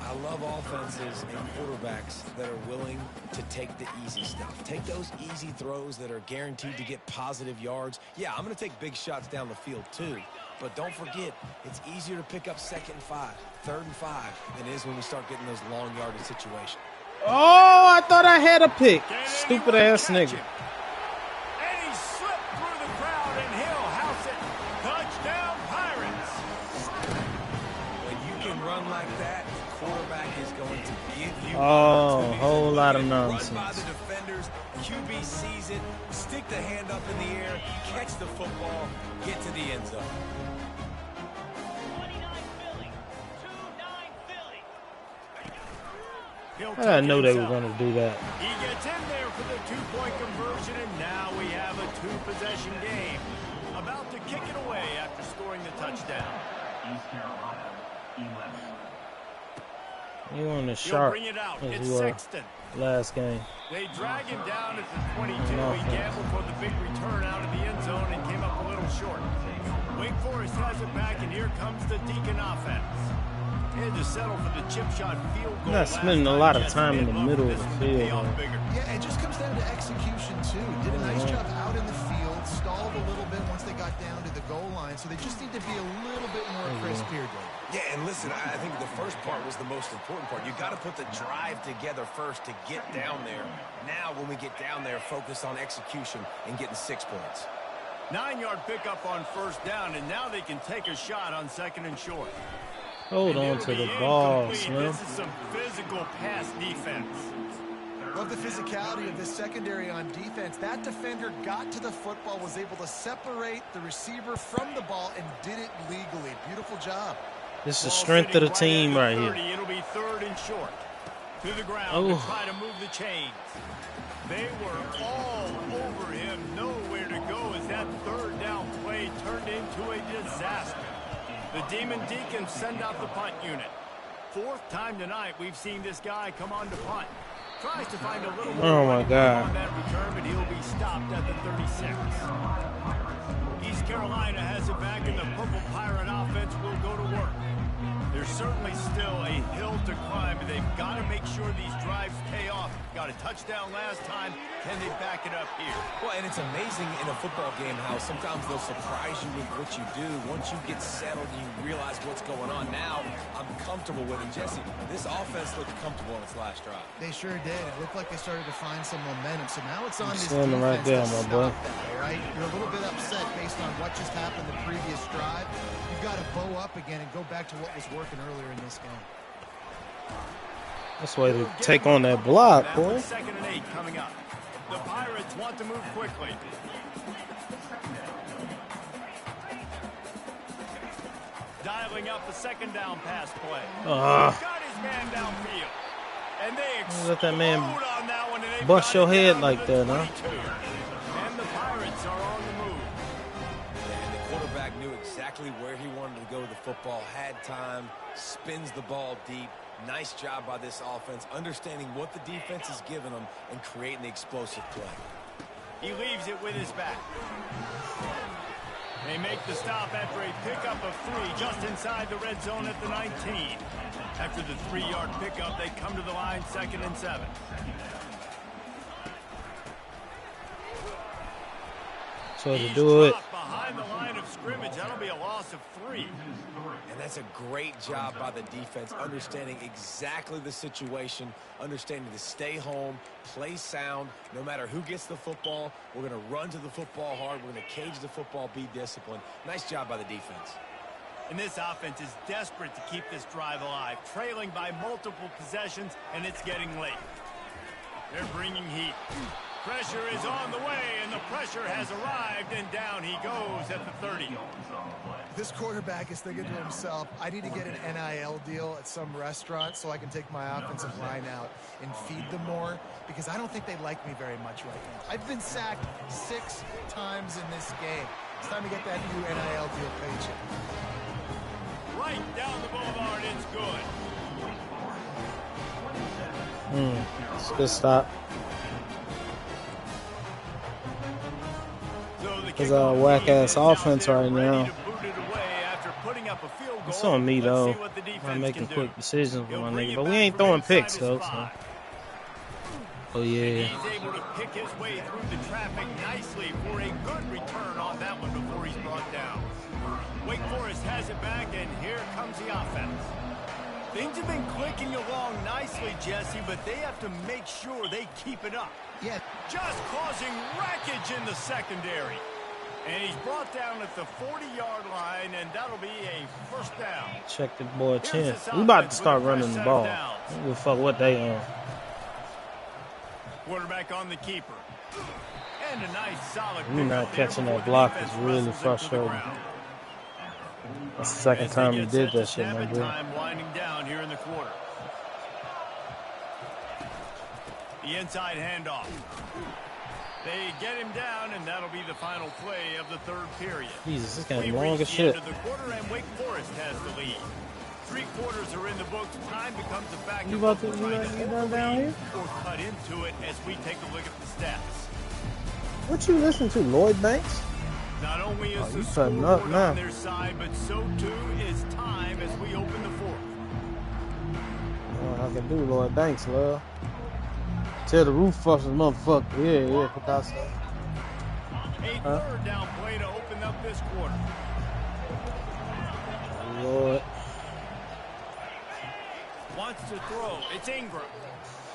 I love offenses and quarterbacks that are willing to take the easy stuff. Take those easy throws that are guaranteed to get positive yards. Yeah, I'm going to take big shots down the field too. But don't forget, it's easier to pick up 2nd and 5, 3rd and 5 than it is when we start getting those long yardage situations. Oh, I thought I had a pick. Stupid ass nigga. And he slipped through the crowd, and he'll house it. Touchdown, Pirates. When you can run like that, the quarterback is going to give you a whole lot of run nonsense. by the defenders. QB sees it, stick the hand up in the air, catch the football, get to the end zone. 29 Philly. 2-9 Philly. He'll I didn't know they were himself. going to do that. He gets in there for the 2-point conversion, and now we have a 2-possession game. About to kick it away after scoring the touchdown. East Carolina, 11. You on the He'll sharp bring it out. as It's you were Sexton. last game. They drag him down at the 22. No. He gambled for the big return out of the end zone and came up a little short. Wake Forest has it back, and here comes the Deacon offense. He had to settle for the chip shot field goal. Not spending a lot of time in the middle of the field, man. Yeah, it just comes down to execution, too. Did a nice job out in the field, stalled a little bit once they got down to the goal line, so they just need to be a little bit more crisp here, Dave. Yeah, and listen, I think the first part was the most important part. You got to put the drive together first to get down there. Now, when we get down there, focus on execution and getting 6 points. 9-yard pickup on first down, and now they can take a shot on 2nd and short. Hold on to the ball, Incomplete. man. This is some physical pass defense. Love the physicality of this secondary on defense. That defender got to the football, was able to separate the receiver from the ball, and did it legally. Beautiful job. This is the strength of the team right here. It'll be 3rd and short. To the ground to try to move the chains. They were all over him. Nowhere to go as that 3rd down play turned into a disaster. The Demon Deacons send out the punt unit. 4th time tonight we've seen this guy come on to punt. Tries to find a little more Oh my God. on that return, but he'll be stopped at the 36. East Carolina has it back, and the Purple Pirate offense will go to work. There's certainly still a hill to climb, and they've got to make sure these drives pay off. Got a touchdown last time. Can they back it up here? Well, and it's amazing in a football game how sometimes they'll surprise you with what you do. Once you get settled and you realize what's going on, now I'm comfortable with it. Jesse, this offense looked comfortable on its last drive. They sure did. It looked like they started to find some momentum. So now it's on this standing right defense there, to my boy. stop that, all right? You're a little bit upset based on what just happened the previous drive. You've got to bow up again and go back to what was working earlier in this game. That's why they take on that block, boy. 2nd and 8 coming up. The Pirates want to move quickly. Dialing up the 2nd down pass play. Got his man downfield. And they Let that man on that one, and they've bust got your it head down like to the that, huh? 22. And the Pirates are on the move. And the quarterback knew exactly where he wanted to go with the football, had time, spins the ball deep. Nice job by this offense, understanding what the defense is giving them and creating the explosive play. He leaves it with his back. They make the stop after a pickup of 3 just inside the red zone at the 19. After the 3-yard pickup, they come to the line 2nd and 7. So to do it. Behind the line of scrimmage, that'll be a loss of 3. And That's a great job by the defense, understanding exactly the situation, understanding to stay home, play sound. No matter who gets the football, we're going to run to the football hard. We're going to cage the football, be disciplined. Nice job by the defense. And this offense is desperate to keep this drive alive, trailing by multiple possessions, and it's getting late. They're bringing heat. Pressure is on the way, and the pressure has arrived, and down he goes at the 30. This quarterback is thinking to himself, I need to get an NIL deal at some restaurant so I can take my offensive line out and feed them more, because I don't think they like me very much right now. I've been sacked 6 times in this game. It's time to get that new NIL deal paycheck. Right down the boulevard, it's good. It's a good stop. It's a whack-ass offense right now. It's on me, though. I'm making quick decisions with my nigga. But we ain't throwing picks, though. So. Oh, yeah. He's able to pick his way through the traffic nicely for a good return on that one before he's brought down. Wake Forest has it back, and here comes the offense. Things have been clicking along nicely, Jesse, but they have to make sure they keep it up. Yeah. Just causing wreckage in the secondary. And he's brought down at the 40-yard line, and that'll be a first down. Check the boy chin. We about to start running the ball. We'll fuck what they on. Quarterback on the keeper. And a nice solid. We're not catching that block is really frustrating. That's the second time he did that shit, my dude. Winding down here in the quarter. The inside handoff. They get him down, and that'll be the final play of the third period. Jesus, this game long as shit. The quarter, and Wake Forest has the lead. 3 quarters are in the books. Time becomes a factor. You about to get down here? Or cut into it as we take a look at the stats. What you listen to, Lloyd Banks? Not only is the cutting up scoreboard now on their side, but so too is time as we open the fourth. I can do Lloyd Banks, love. Tell the roof fuckers, motherfucker. Yeah, Picasso. A third down play to open up this quarter. Lord. Wants to throw. It's Ingram.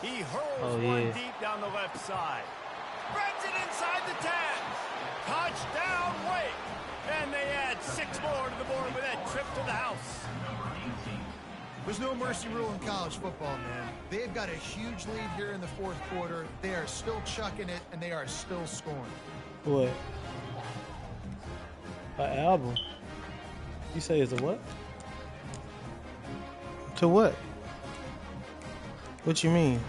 He hurls one deep down the left side. Spreads it inside the 10. Touchdown, Wake. And they add 6 more to the board with that trip to the house. There's no mercy rule in college football, man. They've got a huge lead here in the fourth quarter. They are still chucking it, and they are still scoring. What? An album? You say it's a what? To what? What you mean?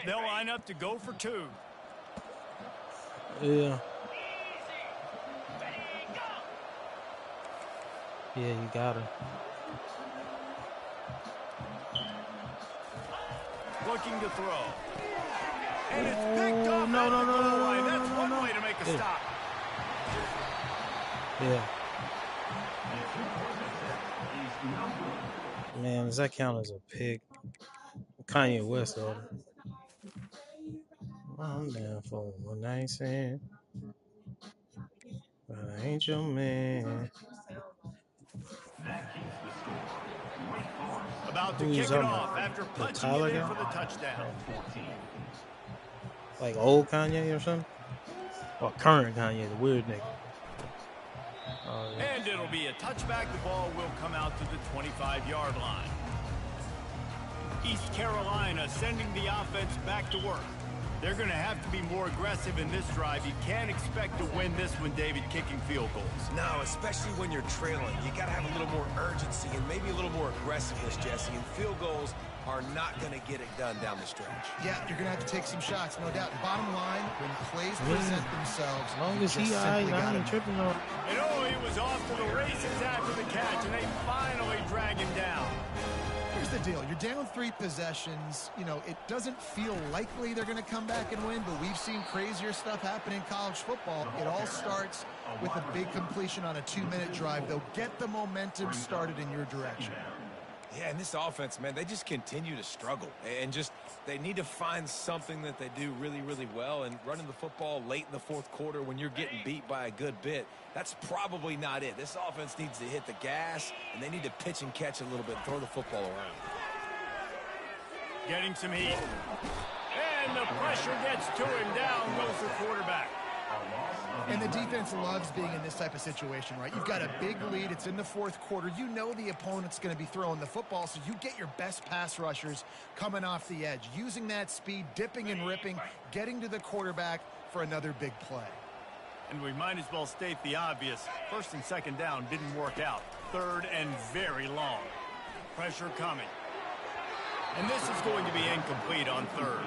They'll line up to go for 2. Yeah. Yeah, you got her. Looking to throw. And it's picked up. No. That's one way to make a stop. Yeah. Man, does that count as a pick? Kanye West order. I'm down for one night stand, but I ain't your man. About to kick it off after punching it in for the touchdown. Like old Kanye or something? Or current Kanye, the weird nigga. And it'll be a touchback. The ball will come out to the 25-yard line. East Carolina sending the offense back to work. They're going to have to be more aggressive in this drive. You can't expect to win this one, David, kicking field goals. No, especially when you're trailing. You got to have a little more urgency and maybe a little more aggressiveness, Jesse. And field goals are not going to get it done down the stretch. Yeah, you're going to have to take some shots, no doubt. Bottom line, when plays present themselves, as long as he I ain't tripping on. And he was off to the races after the catch, and they finally drag him down. Here's the deal. You're down 3 possessions. You know, it doesn't feel likely they're going to come back and win, but we've seen crazier stuff happen in college football. It all starts with a big completion on a 2-minute drive. They'll get the momentum started in your direction. Yeah, and this offense, man, they just continue to struggle. And just they need to find something that they do really, really well. And running the football late in the fourth quarter when you're getting beat by a good bit, that's probably not it. This offense needs to hit the gas, and they need to pitch and catch a little bit, throw the football around. Getting some heat. And the pressure gets to him. Down goes the quarterback. And the defense loves being in this type of situation, right? You've got a big lead. It's in the fourth quarter. You know the opponent's going to be throwing the football, so you get your best pass rushers coming off the edge, using that speed, dipping and ripping, getting to the quarterback for another big play. And we might as well state the obvious. First and second down didn't work out. Third and very long. Pressure coming. And this is going to be incomplete on third.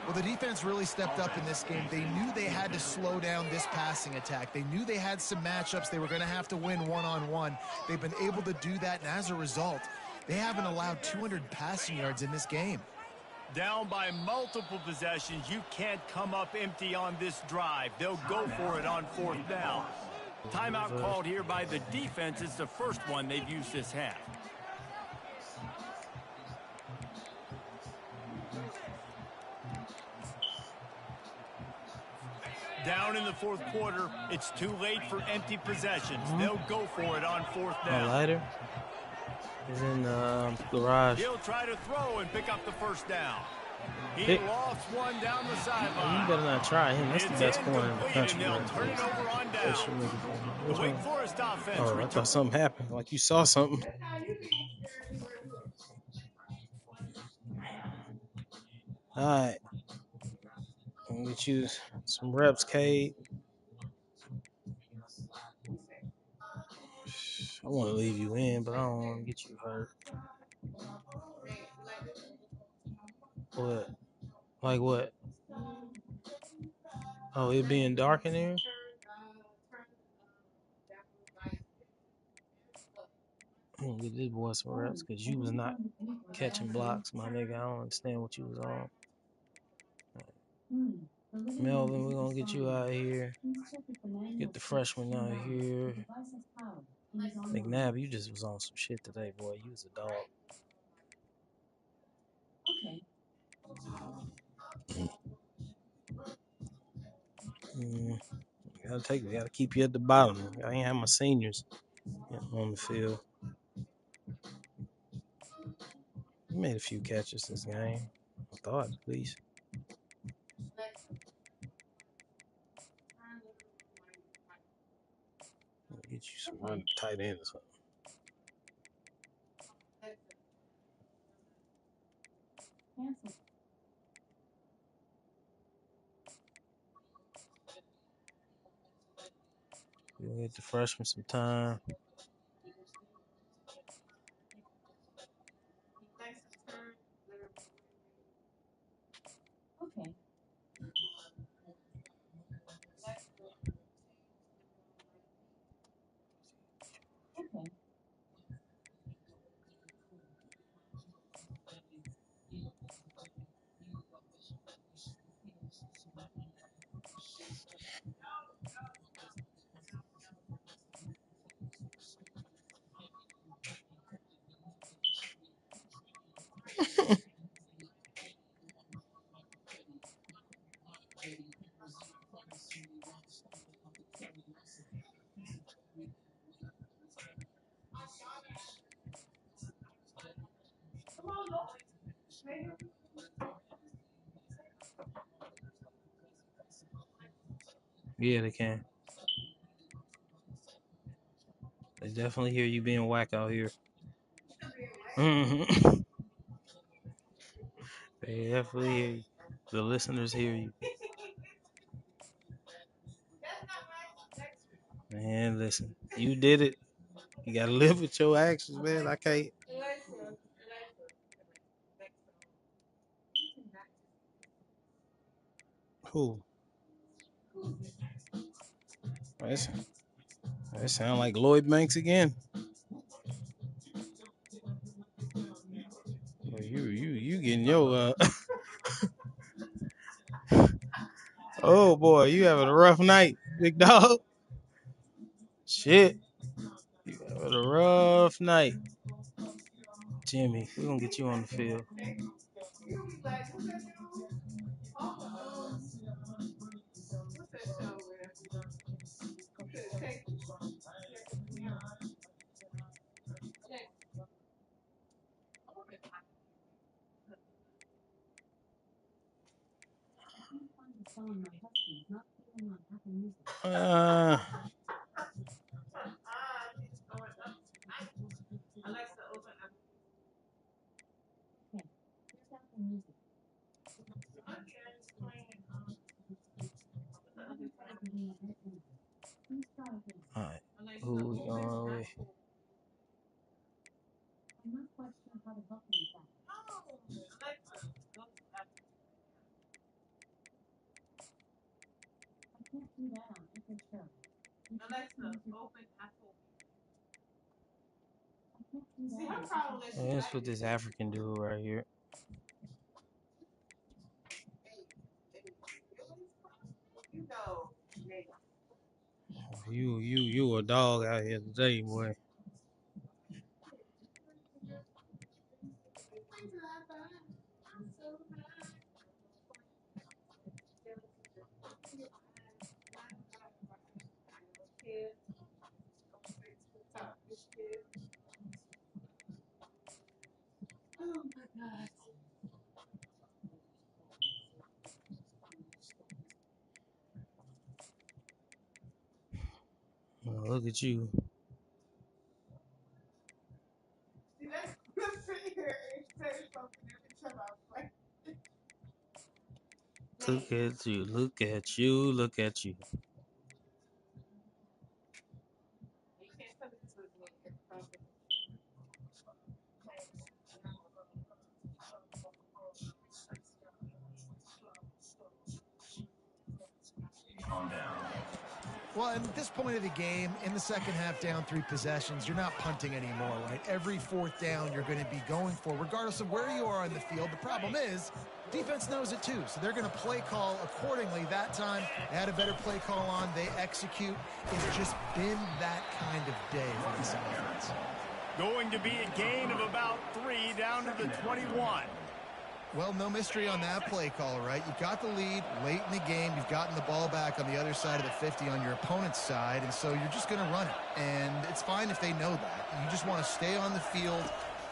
Well, the defense really stepped up in this game. They knew they had to slow down this passing attack. They knew they had some matchups they were going to have to win one-on-one. They've been able to do that, and as a result, they haven't allowed 200 passing yards in this game. Down by multiple possessions, you can't come up empty on this drive. They'll go for it on fourth down. Timeout called here by the defense. It's the first one they've used this half. Down in the fourth quarter, it's too late for empty possessions. They'll go for it on fourth down. Lighter is in the garage. He'll try to throw and pick up the first down. He lost one down the sideline. You better not try him. That's the best corner in the country. They'll turn it over on down. The Wake Forest offense. Oh, I thought something happened. Like you saw something. All right. I'm gonna get you some reps, Cade. I want to leave you in, but I don't want to get you hurt. What? Like what? Oh, it being dark in here? I'm gonna get this boy some reps because you was not catching blocks, my nigga. I don't understand what you was on. Melvin, we're gonna get you out of here. Get the freshman out of here. McNabb, you just was on some shit today, boy. You was a dog. Gotta keep you at the bottom. I ain't have my seniors on the field. You made a few catches this game. I thought, at least. Get you some run tight end or something. We'll get the freshman some time. Yeah, they can. They definitely hear you being whack out here. Mm-hmm. They definitely hear you. The listeners hear you. Man, listen. You did it. You gotta live with your actions, man. I can't. Who? That sound like Lloyd Banks again. Well, you getting your oh boy, you having a rough night, big dog. Shit. You having a rough night. Jimmy. We're gonna get you on the field. Uh, all right. Who we going with? Let's put this African dude right here. You a dog out here today, boy. Oh, look at you. Look at you. Look at you. Look at you. On down. Well, at this point of the game, in the second half, down 3 possessions, you're not punting anymore, right? Every fourth down you're going to be going for, regardless of where you are on the field. The problem is, defense knows it too, so they're going to play call accordingly. That time, they had a better play call on. They execute. It's just been that kind of day for this offense. Going to be a gain of about 3 down to the 21. Well, no mystery on that play call, right? You got the lead late in the game. You've gotten the ball back on the other side of the 50 on your opponent's side, and so you're just going to run it. And it's fine if they know that. You just want to stay on the field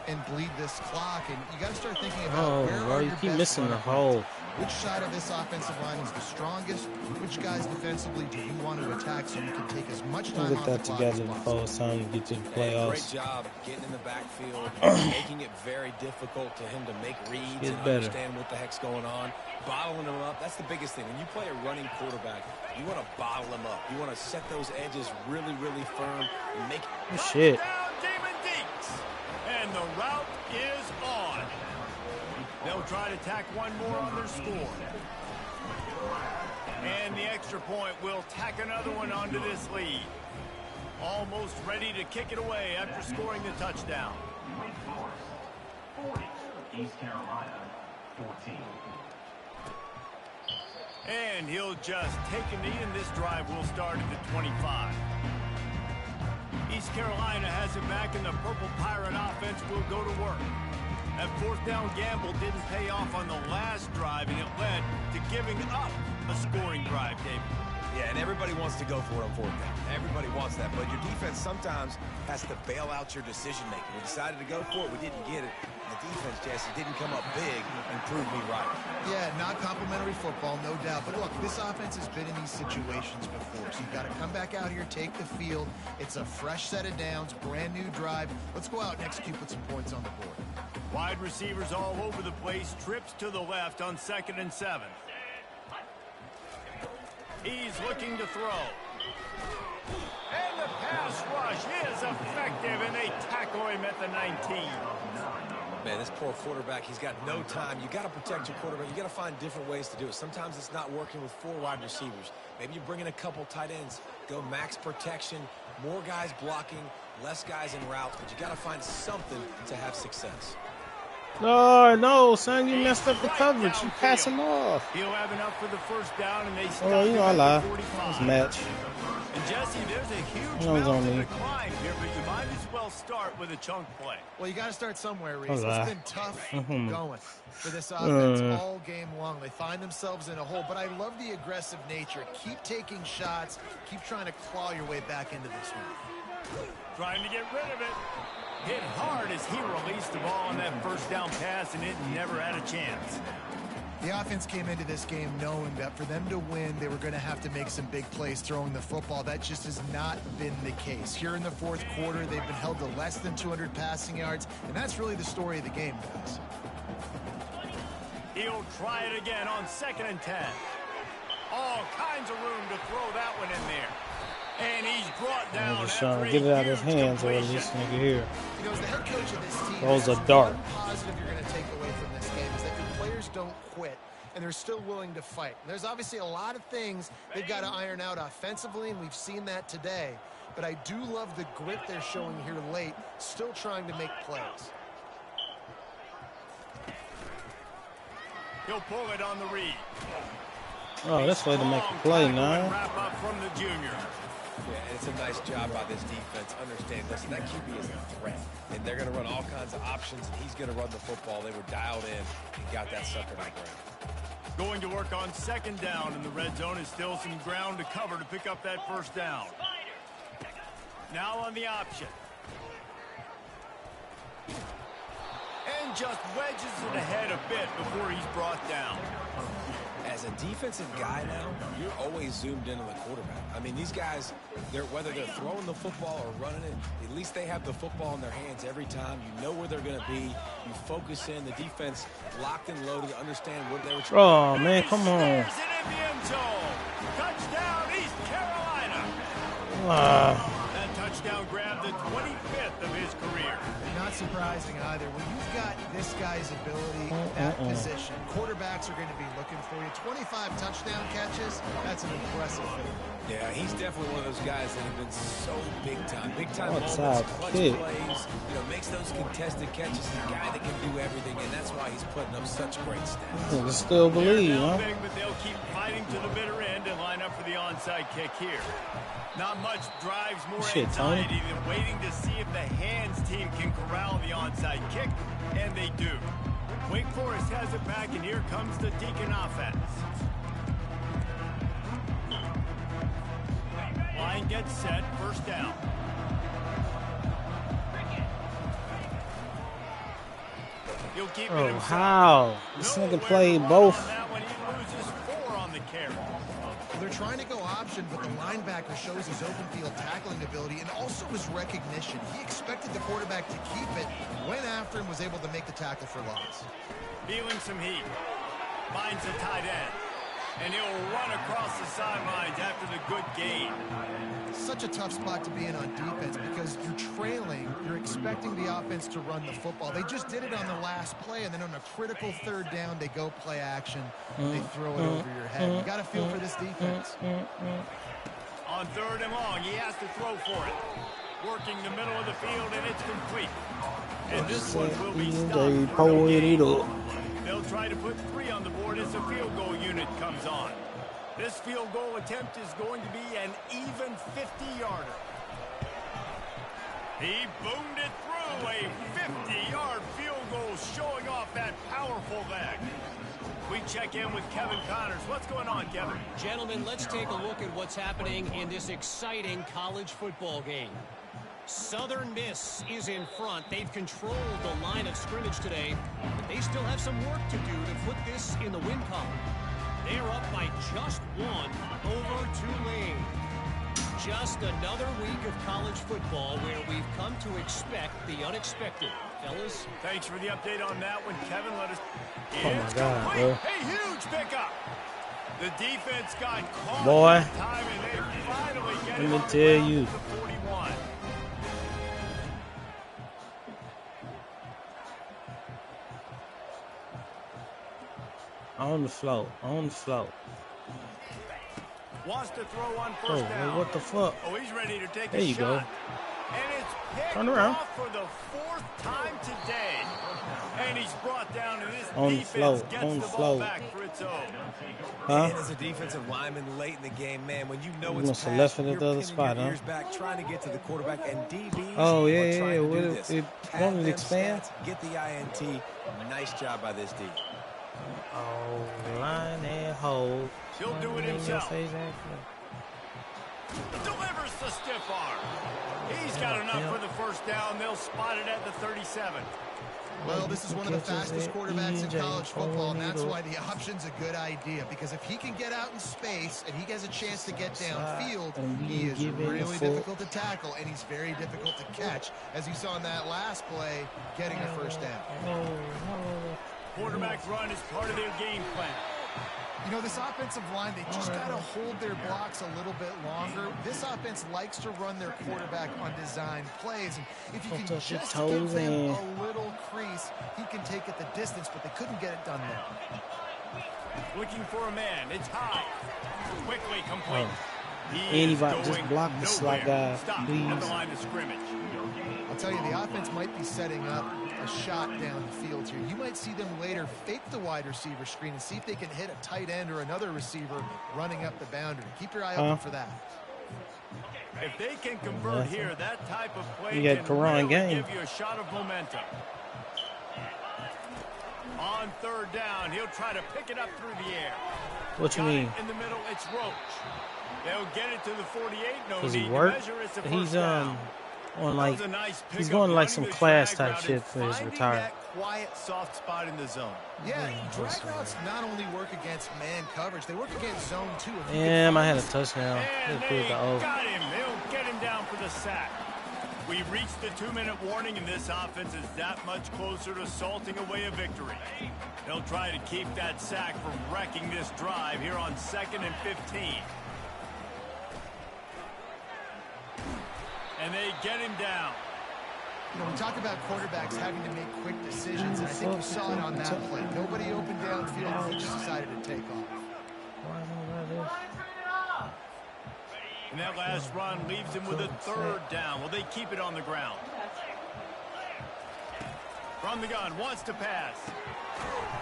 and bleed this clock, and you got to start thinking about where are you your keep best missing the running hole. Which side of this offensive line is the strongest? Which guys defensively do you want to attack so you can take as much time Get off that the clock as together possible? before it's time to get to the Hey, great playoffs. job getting in the backfield, making it very difficult to him to make reads Get and better. understand what the heck's going on. Bottling him up, that's the biggest thing. When you play a running quarterback, you want to bottle him up. You want to set those edges really, really firm and make Shit. Touchdown, Damon Deeks. And the route is on. They'll try to tack one more on their score. And the extra point will tack another one onto this lead. Almost ready to kick it away after scoring the touchdown. Wake Forest 40. East Carolina 14. And he'll just take a knee, and this drive will start at the 25. East Carolina has it back, and the Purple Pirate offense will go to work. That fourth down gamble didn't pay off on the last drive, and it led to giving up a scoring drive, David. Yeah, and everybody wants to go for it on fourth down. Everybody wants that, but your defense sometimes has to bail out your decision-making. We decided to go for it. We didn't get it. The defense, Jesse, didn't come up big and prove me right. Yeah, not complimentary football, no doubt. But look, this offense has been in these situations before. So you've got to come back out here, take the field. It's a fresh set of downs, brand new drive. Let's go out and execute with some points on the board. Wide receivers all over the place. Trips to the left on 2nd and 7. He's looking to throw. And the pass rush is effective, and they tackle him at the 19. Man, this poor quarterback, he's got no time. You got to protect your quarterback. You got to find different ways to do it. Sometimes it's not working with 4 wide receivers. Maybe you bring in a couple tight ends, go max protection, more guys blocking, less guys in routes, but you got to find something to have success. No, son, you messed up the coverage. You pass him off. He'll have enough for the first down, and they stop Oh, you him know I at lie. the 45. This match. And Jesse, there's a huge No, it's on mountain me. to climb here, but you might as well start with a chunk play. Well, you got to start somewhere, Reese. Hold It's on. been tough going for this offense all game long. They find themselves in a hole, but I love the aggressive nature. Keep taking shots. Keep trying to claw your way back into this one. Trying to get rid of it. Hit hard as he released the ball on that first down pass, and it never had a chance. The offense came into this game knowing that for them to win, they were going to have to make some big plays throwing the football. That just has not been the case. Here in the fourth quarter, they've been held to less than 200 passing yards, and that's really the story of the game, guys. He'll try it again on 2nd and 10. All kinds of room to throw that one in there. And he's brought down. I'm just trying to get it out of his hands or this nigga here. You know, as the head coach of this team, Those are that's dark. one positive you're going to take away from this game is that your players don't quit, and they're still willing to fight. And there's obviously a lot of things they've got to iron out offensively, and we've seen that today. But I do love the grit they're showing here late, still trying to make plays. He'll pull it on the read. Oh, that's way to make a play now. Wrap up from the junior. Yeah, and it's a nice job by this defense. Understand, listen, that QB is a threat, and they're going to run all kinds of options, and he's going to run the football. They were dialed in and got that sucker to the ground. Going to work on 2nd down, and the red zone is still some ground to cover to pick up that first down. Now on the option. And just wedges it ahead a bit before he's brought down. As a defensive guy now, you're always zoomed in on the quarterback. I mean, these guys, whether they're throwing the football or running it, at least they have the football in their hands every time. You know where they're going to be. You focus in. The defense locked and loaded to understand what they were trying. Oh, man, come on. It in the end zone. Touchdown, East Carolina. That touchdown grabbed the 25th of his career. Not surprising either. When you've got this guy's ability at position, quarterbacks are going to be looking for you. 25 touchdown catches, that's an impressive feat. Yeah, he's definitely one of those guys that have been so big time. Big time What's moments, up, clutch kid? plays, makes those contested catches. He's a guy that can do everything, and that's why he's putting up such great stats. You still believe, They're huh? big, but they'll keep fighting to the bitter end and line up for the onside kick here. Not much drives more Shit, Tony. anxiety than waiting to see if the hands team can corral the onside kick, and they do. Wake Forest has it back, and here comes the Deacon offense. Line gets set, first down. He'll keep it Oh, himself. how? This Nowhere nigga played to run both. on that one. He loses 4 on the carry. They're trying to go option, but the linebacker shows his open field tackling ability and also his recognition. He expected the quarterback to keep it, went after him, was able to make the tackle for loss. Feeling some heat. Finds the tight end. And he'll run across the sidelines after the good gain. Such a tough spot to be in on defense because you're trailing. You're expecting the offense to run the football. They just did it on the last play, and then on a critical 3rd down, they go play action. They throw it over your head. You got to feel for this defense. On 3rd and long, he has to throw for it. Working the middle of the field, and it's complete. And this one will be stopped for no gain. They'll try to put 3 on the board as the field goal unit comes on. This field goal attempt is going to be an even 50-yarder. He boomed it through, a 50-yard field goal showing off that powerful leg. We check in with Kevin Connors. What's going on, Kevin? Gentlemen, let's take a look at what's happening in this exciting college football game. Southern Miss is in front. They've controlled the line of scrimmage today, but they still have some work to do to put this in the win column. They're up by just 1 over Tulane. Just another week of college football where we've come to expect the unexpected. Fellas? Thanks for the update on that one, Kevin. Let us... Oh, my God, complete. bro. A huge pickup. The defense got caught Boy, in time, and they finally get let it me on the tell ground you. to the 41. On the floor. On the floor. Wants to throw on Oh, first down. well, what the fuck? Oh, he's ready to take There a you shot. go. And it's picked Turn around. off for the 4th time today. And he's brought down, and this On the defense floor, gets on the the ball floor. back for its own. Huh? And as a defensive lineman late in the game, man, when you know You it's must have past, left it at you're the other pinning spot, your huh? ears back, trying to get to the quarterback, and DBs Oh, yeah, are yeah, trying yeah. to do What this. it Pad won't it them expand? stats, get the INT. Nice job by this D. Oh, line and hold. He'll do it In your himself. face, actually. Delivers the stiff arm. He's got enough for the first down. They'll spot it at the 37. Well, this is one of the fastest quarterbacks in college football, and that's why the option's a good idea. Because if he can get out in space and he has a chance to get downfield, he is really difficult to tackle, and he's very difficult to catch. As you saw in that last play, getting a first down. Quarterback run is part of their game plan. You know, this offensive line, they just got to hold their blocks a little bit longer. This offense likes to run their quarterback on design plays. And if you can just give them a little crease, he can take it the distance, but they couldn't get it done there. Looking for a man. It's high. Quickly complete. Anybody just block the slot guy, please. At the line of scrimmage. I'll tell you, the offense might be setting up a shot down the field here. You might see them later fake the wide receiver screen and see if they can hit a tight end or another receiver running up the boundary. Keep your eye open for that. If they can convert here, that type of play You got can Quran really game. give you a shot of momentum. On third down, he'll try to pick it up through the air. What you mean? In the middle, it's Roach. They'll get it to the 48. No Does need he to work? measure. It's a He's first down. on like Nice he's going to like some running the class drag type route shit and for his finding retirement. that quiet, soft spot in the zone. Yeah, drag routes not only work against man coverage, they work against zone too. Damn, I had a touchdown. And they got him. They'll get him down for the sack. We've reached the 2-minute warning, and this offense is that much closer to salting away a victory. They'll try to keep that sack from wrecking this drive here on 2nd and 15. And they get him down. You know, we talk about quarterbacks having to make quick decisions, and I think you saw it on that play. Nobody opened downfield, and he just decided to take off. And that last run leaves him with a third down. Will they keep it on the ground? From the gun, wants to pass.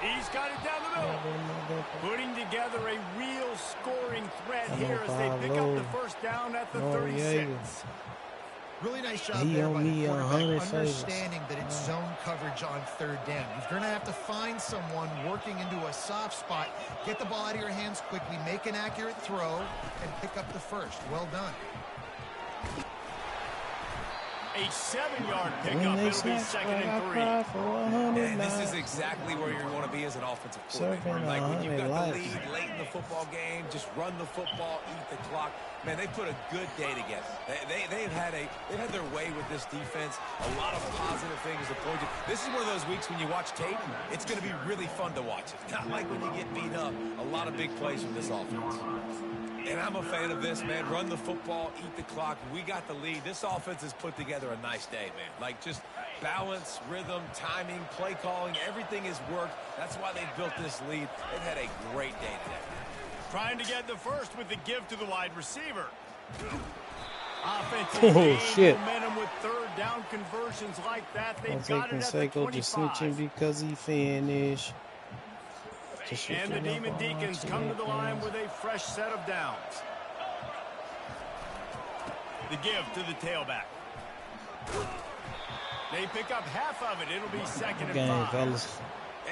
He's got it down the middle. Putting together a real scoring threat here as they pick up the first down at the 36. Really nice job there by the quarterback, understanding that it's zone coverage on third down. You're going to have to find someone working into a soft spot, get the ball out of your hands quickly, make an accurate throw, and pick up the first. Well done. A 7-yard pickup. It'll be 2nd and 3. And this is exactly where you want to be as an offensive coordinator. Like when you've got the lead late in the football game, just run the football, eat the clock. Man, they put a good day together. They've had their way with this defense. A lot of positive things to point to. This is one of those weeks when you watch tape, it's going to be really fun to watch. It's not like when you get beat up. A lot of big plays from this offense. And I'm a fan of this, man. Run the football, eat the clock. We got the lead. This offense has put together a nice day, man. Like just balance, rhythm, timing, play calling, everything has worked. That's why they've built this lead. They've had a great day today. Trying to get the first with the give to the wide receiver. Offensive shit. momentum with third down conversions like that. They've got it at the Conseco just 25. snitching because he finished. And the Demon Deacons come to the line with a fresh set of downs. The give to the tailback. They pick up half of it. It'll be 2nd and 5. Fellas.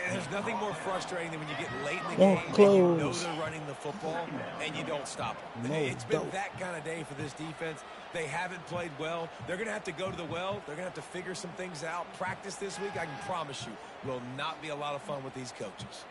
And there's nothing more frustrating than when you get late in the Don't game and close. you know they're running the football and you don't stop them. No, It's been don't. that kind of day for this defense. They haven't played well. They're going to have to go to the well. They're going to have to figure some things out. Practice this week, I can promise you, will not be a lot of fun with these coaches.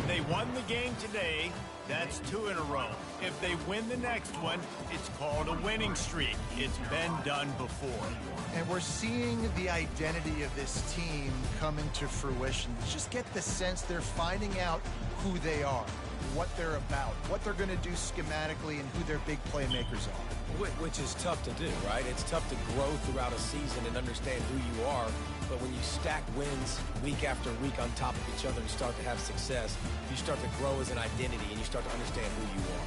They won the game today. That's 2 in a row. If they win the next one, it's called a winning streak. It's been done before. And we're seeing the identity of this team come into fruition. Just get the sense they're finding out who they are, what they're about, what they're going to do schematically, and who their big playmakers are. Which is tough to do, right? It's tough to grow throughout a season and understand who you are. But when you stack wins week after week on top of each other and start to have success, you start to grow as an identity and you start to understand who you are.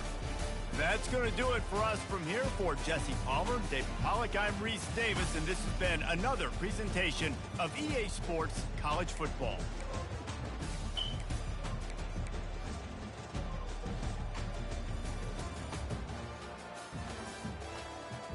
That's going to do it for us from here. For Jesse Palmer, David Pollack, I'm Reese Davis, and this has been another presentation of EA Sports College Football.